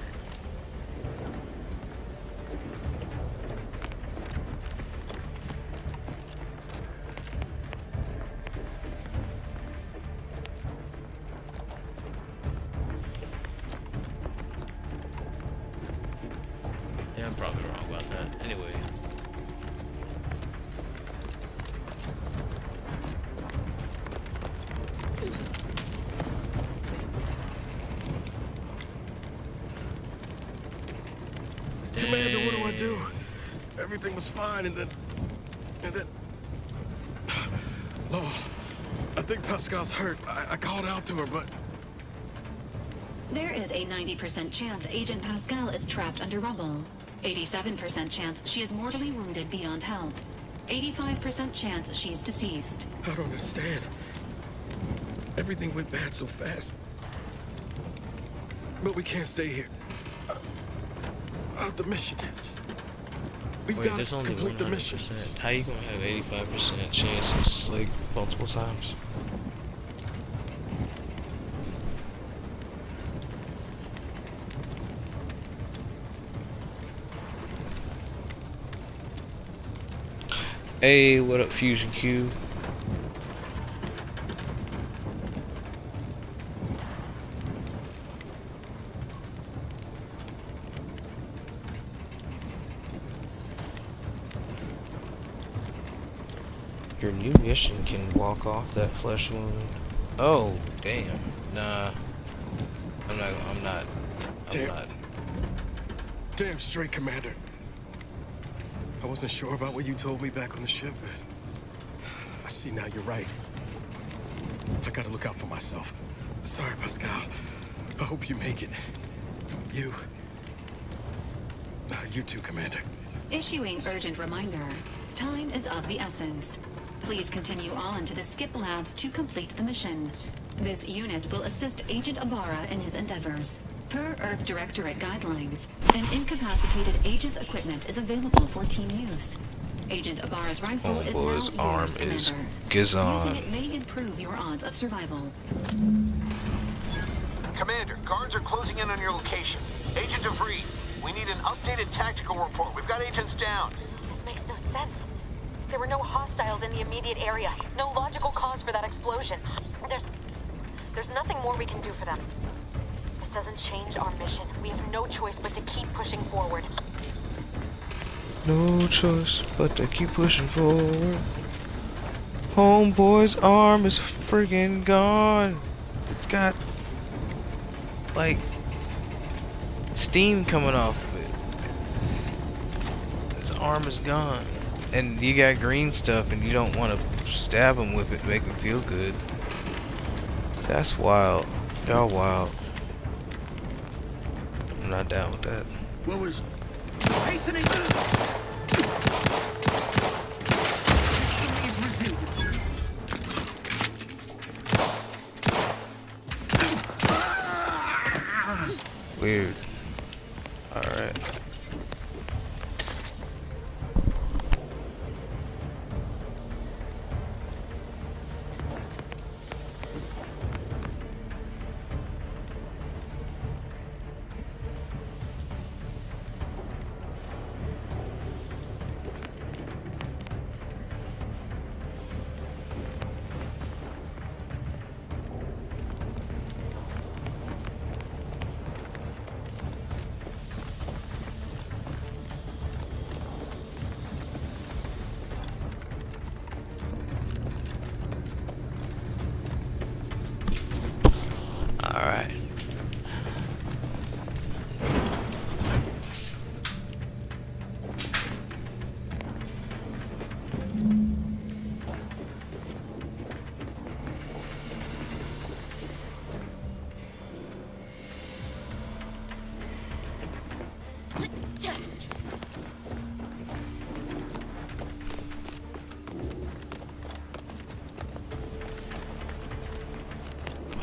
Yeah, I'm probably wrong about that. Anyway. Commander, what do I do? Everything was fine, and then... Oh, I think Pascal's hurt. I called out to her, but... There is a 90% chance Agent Pascal is trapped under rubble. 87% chance she is mortally wounded beyond help. 85% chance she's deceased. I don't understand. Everything went bad so fast. But we can't stay here. The mission. We've Wait, got there's to only complete the 100%. mission. How you gonna have 85% chances, like, multiple times? Hey, what up, Fusion Q? Your new mission can walk off that flesh wound. Oh, damn. Nah. I'm not. Damn straight, Commander. I wasn't sure about what you told me back on the ship, but I see now you're right. I gotta look out for myself. Sorry, Pascal. I hope you make it. You too, Commander. Issuing urgent reminder. Time is of the essence. Please continue on to the Skip Labs to complete the mission. This unit will assist Agent Ibarra in his endeavors. Per Earth Directorate guidelines, an incapacitated agent's equipment is available for team use. Agent Ibarra's rifle is Boy's now arm yours, is Commander. Gizon. Using it may improve your odds of survival. Commander, guards are closing in on your location. Agent DeVries, we need an updated tactical report. We've got agents down. This makes no sense. There were no hostiles in the immediate area. No logical cause for that explosion. There's nothing more we can do for them. This doesn't change our mission. We have no choice but to keep pushing forward. No choice but to keep pushing forward. Homeboy's arm is friggin' gone. It's got, like, steam coming off of it. His arm is gone. And you got green stuff and you don't want to stab him with it to make him feel good. That's wild. Y'all wild. I'm not down with that. What was... Hastening! Weird. Alright. Alright.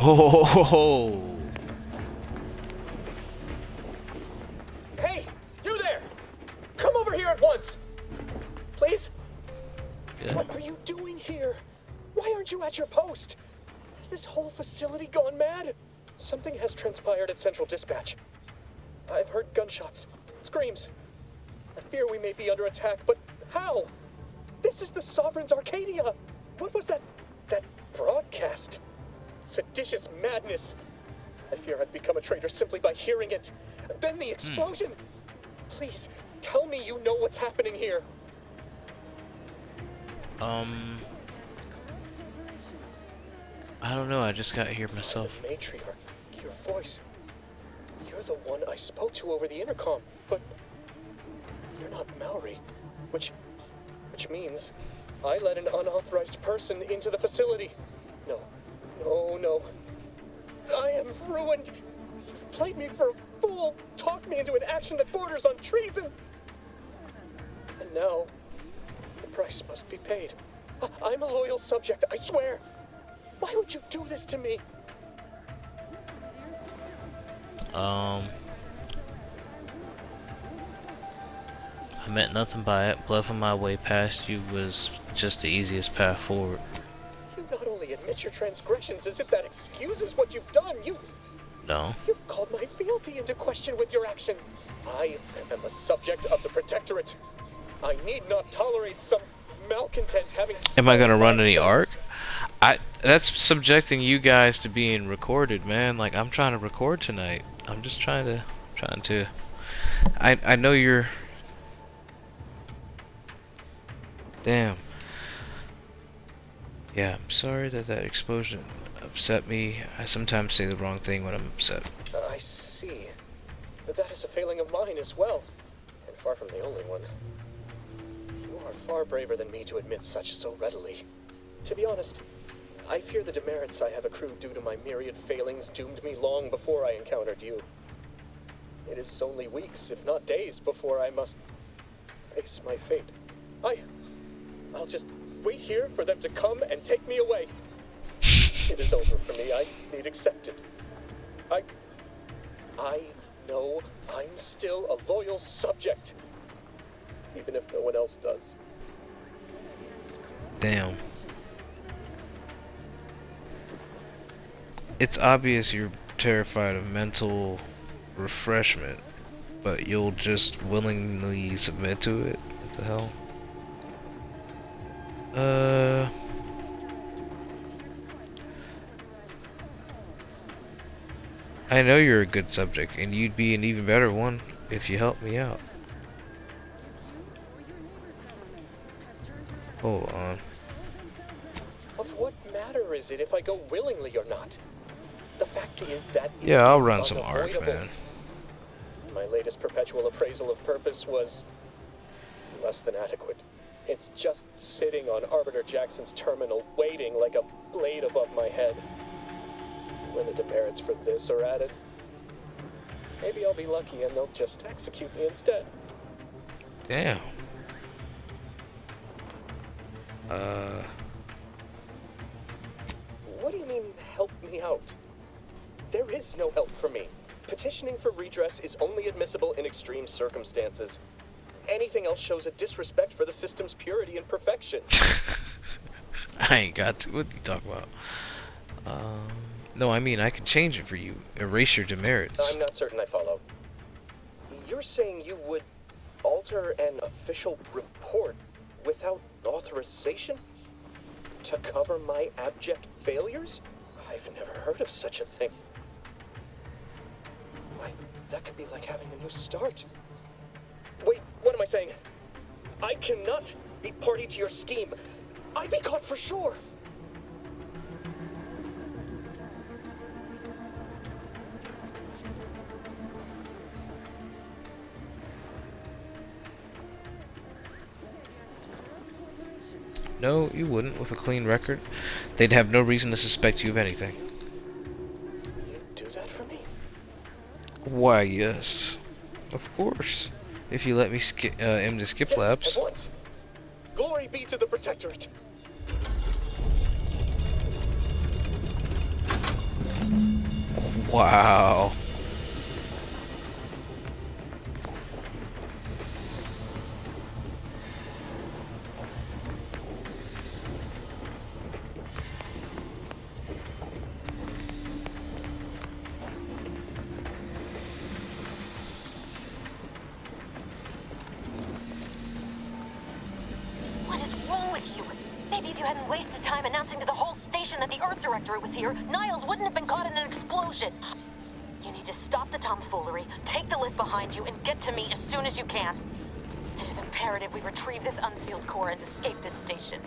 Oh, Hey, you there! Come over here at once! Please? yeah. What are you doing here? Why aren't you at your post? Has this whole facility gone mad? Something has transpired at Central Dispatch. I've heard gunshots, screams. I fear we may be under attack, but how? This is the Sovereign's Arcadia! What was that broadcast? Seditious madness. I fear I've become a traitor simply by hearing it. Then the explosion. Please, tell me you know what's happening here. I don't know, I just got here myself. The matriarch, your voice. You're the one I spoke to over the intercom, but you're not Mallory, which means I let an unauthorized person into the facility. No. I am ruined. You've played me for a fool, talked me into an action that borders on treason. And now, the price must be paid. I'm a loyal subject, I swear. Why would you do this to me? I meant nothing by it. Bluffing my way past you was just the easiest path forward. You not only admit your transgressions as if that excuses what you've done, No. You've called my fealty into question with your actions. I am a subject of the Protectorate. I need not tolerate some malcontent having... Am I gonna run any arc? That's subjecting you guys to being recorded, man. Like, I'm trying to record tonight. I'm just trying to. I know you're. Damn. Yeah, I'm sorry that explosion upset me. I sometimes say the wrong thing when I'm upset. I see. But that is a failing of mine as well. And far from the only one. You are far braver than me to admit such so readily. To be honest, I fear the demerits I have accrued due to my myriad failings doomed me long before I encountered you. It is only weeks, if not days, before I must face my fate. I'll just wait here for them to come and take me away. It is over for me. I need accept it. I know I'm still a loyal subject, even if no one else does. Damn. It's obvious you're terrified of mental refreshment, but you'll just willingly submit to it? What the hell? I know you're a good subject, and you'd be an even better one if you helped me out. Hold on. Of what matter is it if I go willingly or not? The fact is that yeah, I'll run some arc, man. My latest perpetual appraisal of purpose was less than adequate. It's just sitting on Arbiter Jackson's terminal, waiting like a blade above my head. When the demerits for this are added, maybe I'll be lucky and they'll just execute me instead. Damn. What do you mean, help me out? There is no help for me. Petitioning for redress is only admissible in extreme circumstances. Anything else shows a disrespect for the system's purity and perfection. I ain't got to. What are you talking about? No, I mean, I can change it for you. Erase your demerits. I'm not certain I follow. You're saying you would alter an official report without authorization? To cover my abject failures? I've never heard of such a thing. Why, that could be like having a new start. Wait, what am I saying? I cannot be party to your scheme. I'd be caught for sure. No, you wouldn't. With a clean record, they'd have no reason to suspect you of anything. You'd do that for me? Why, yes. Of course. If you let me aim to skip labs. At once. Glory be to the Protectorate. Wow. Maybe if you hadn't wasted time announcing to the whole station that the Earth Directorate was here, Niles wouldn't have been caught in an explosion. You need to stop the tomfoolery, take the lift behind you, and get to me as soon as you can. It is imperative we retrieve this unsealed core and escape this station.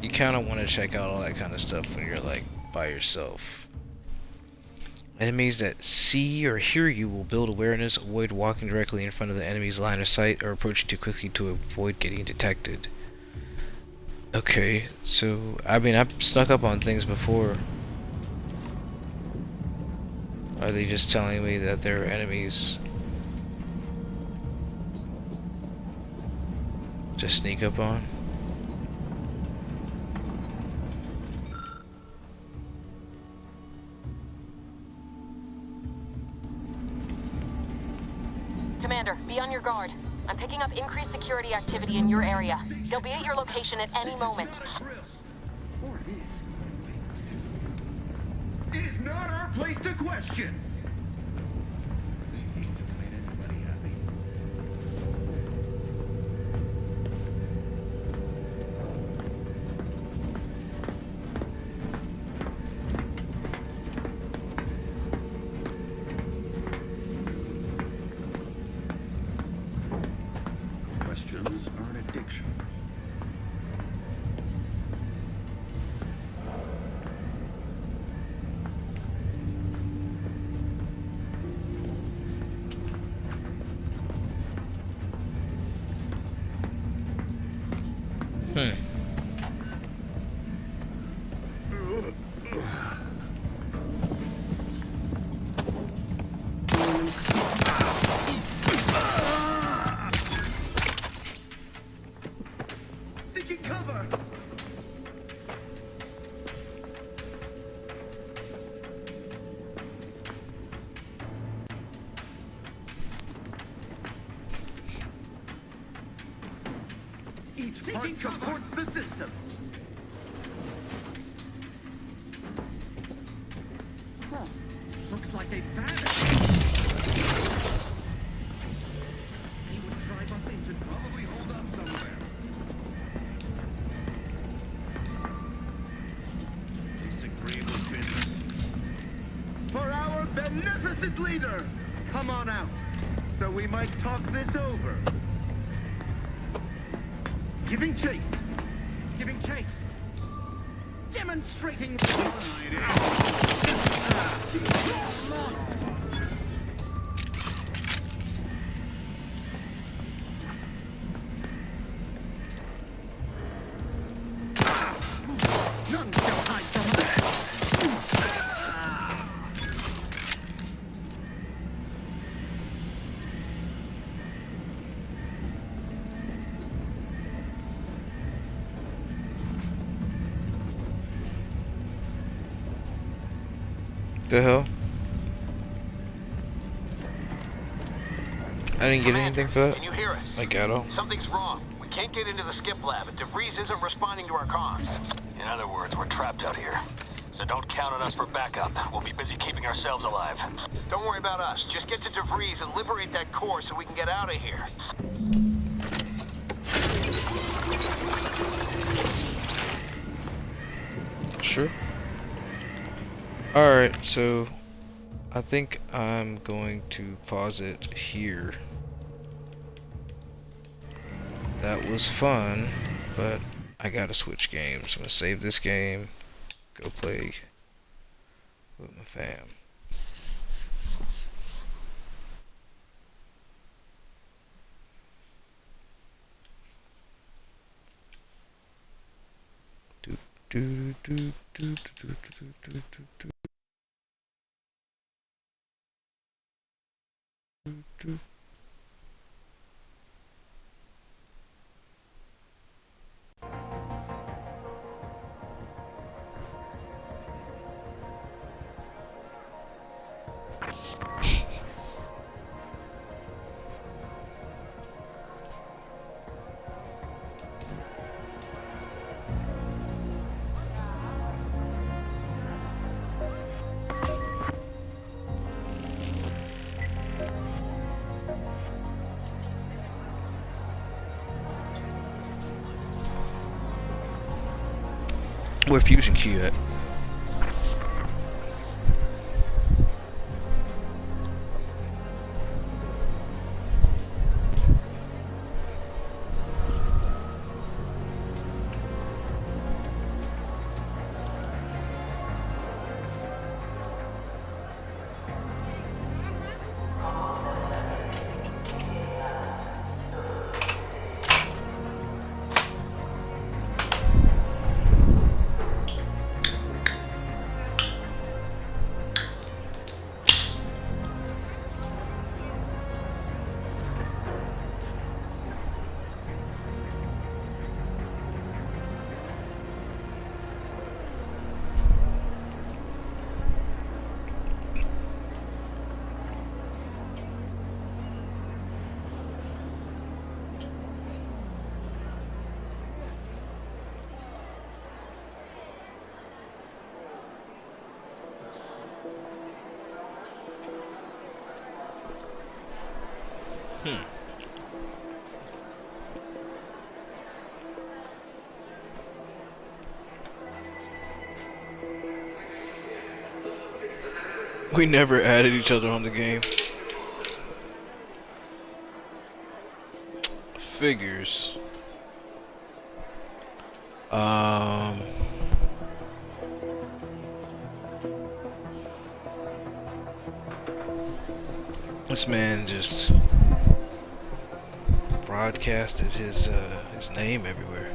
You kind of want to check out all that kind of stuff when you're like by yourself. Enemies that see or hear you will build awareness. Avoid walking directly in front of the enemy's line of sight or approaching too quickly to avoid getting detected. Okay, so I mean I've snuck up on things before. Are they just telling me that they're enemies? Just sneak up on? Commander, be on your guard. I'm picking up increased security activity in your area. They'll be at your location at any moment. Or it is. It is not our place to question. Questions are an addiction. Seeking cover. Each part supports the system. Huh. Looks like they vanished. He would drive us into probably hold up somewhere. Disagreeable business. For our beneficent leader! Come on out, so we might talk this over. Giving chase. Giving chase. Demonstrating. None shall hide from that. The hell? I didn't get anything for that. Can you hear us? Like at all? Something's wrong. We can't get into the skip lab, and DeVries isn't responding to our comms. In other words, we're trapped out here. So don't count on us for backup. We'll be busy keeping ourselves alive. Don't worry about us. Just get to DeVries and liberate that core so we can get out of here. Sure. Alright, so I think I'm going to pause it here. That was fun, but I gotta switch games. I'm gonna save this game, go play with my fam. Do do do do do do do do do. Where Fusion Q at? We never added each other on the game. Figures. This man just broadcasted his name everywhere.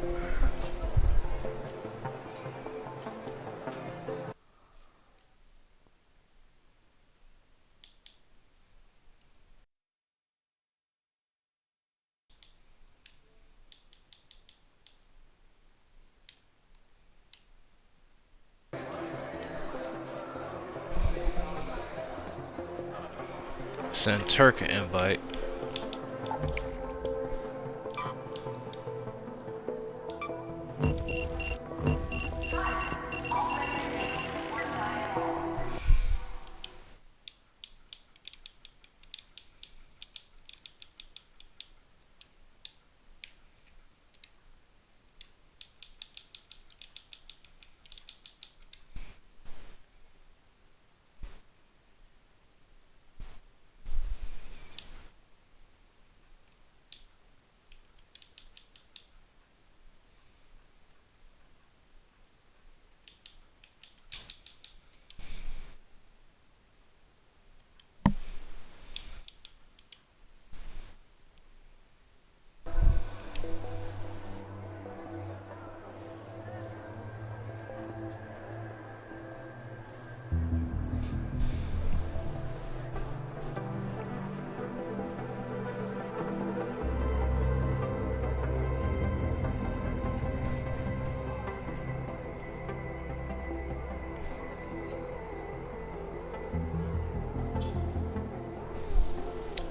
Send Turk an invite.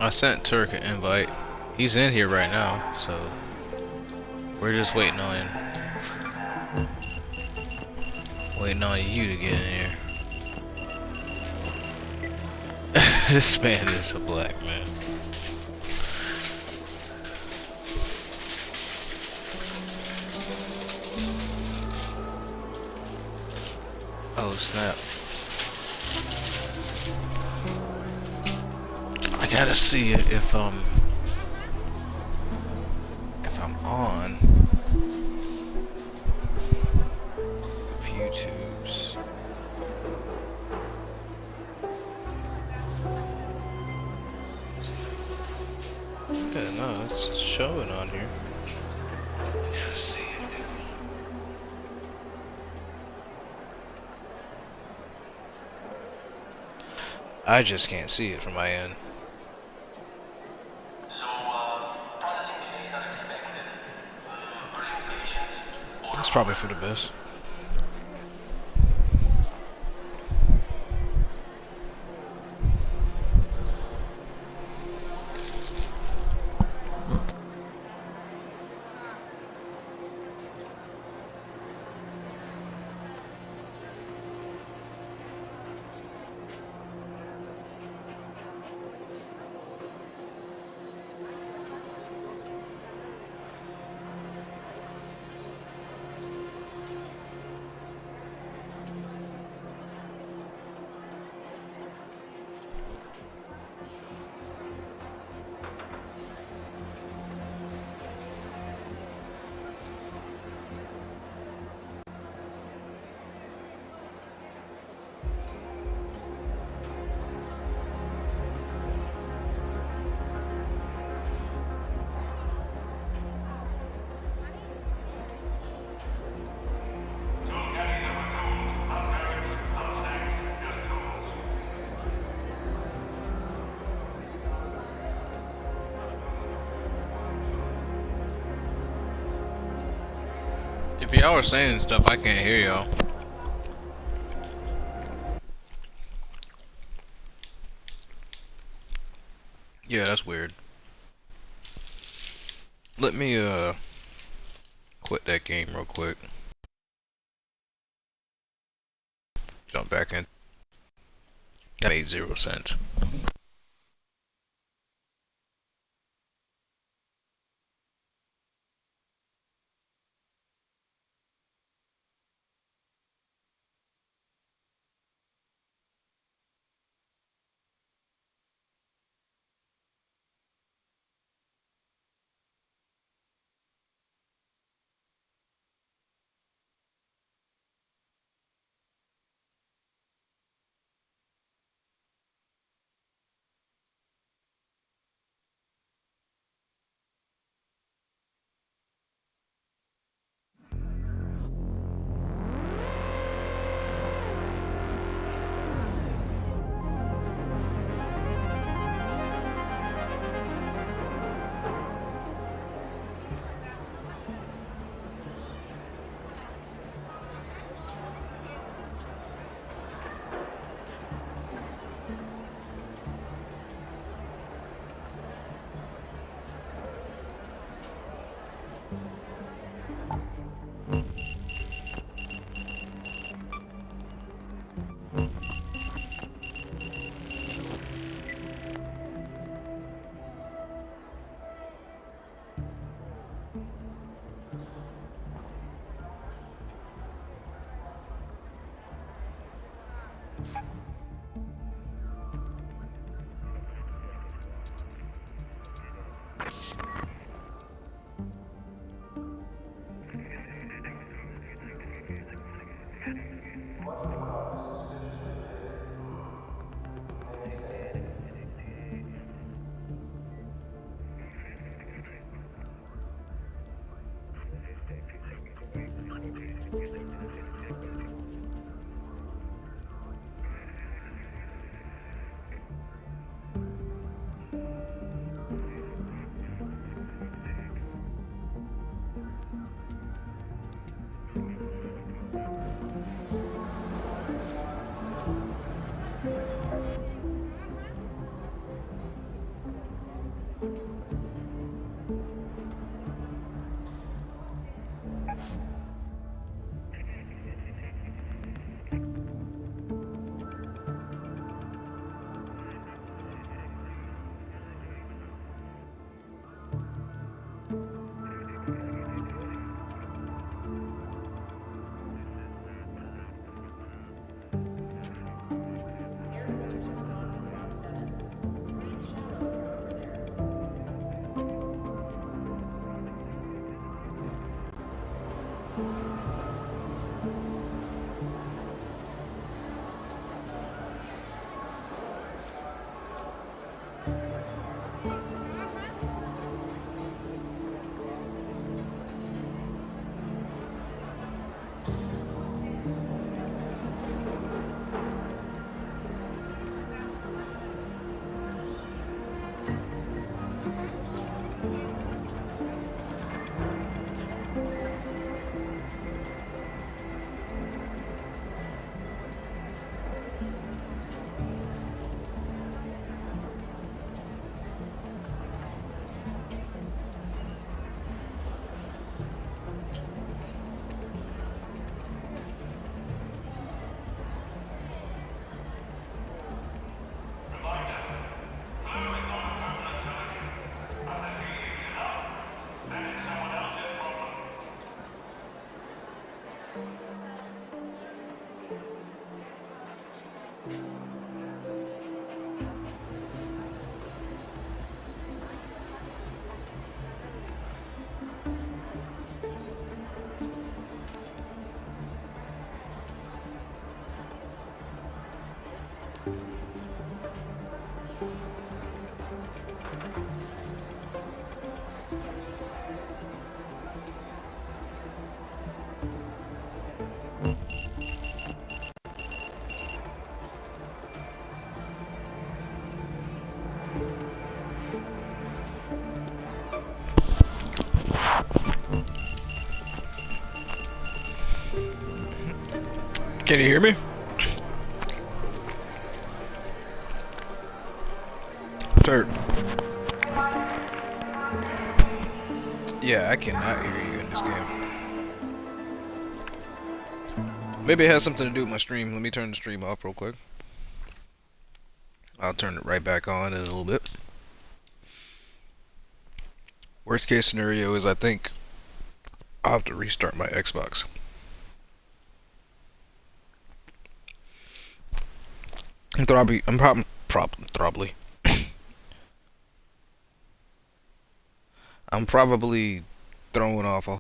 I sent Turk an invite. He's in here right now, so we're just waiting on you to get in here. This man is a black man. Oh snap. I gotta see if I'm on YouTube's. Yeah, no, it's showing on here. Gotta see it. I just can't see it from my end. That's probably for the best. If y'all are saying stuff, I can't hear y'all. Yeah, that's weird. Let me quit that game real quick. Jump back in. That made 0 cents. Can you hear me? Turd. Yeah, I cannot hear you in this game. Maybe it has something to do with my stream. Let me turn the stream off real quick. I'll turn it right back on in a little bit. Worst case scenario is I think I'll have to restart my Xbox. I'm probably throwing off a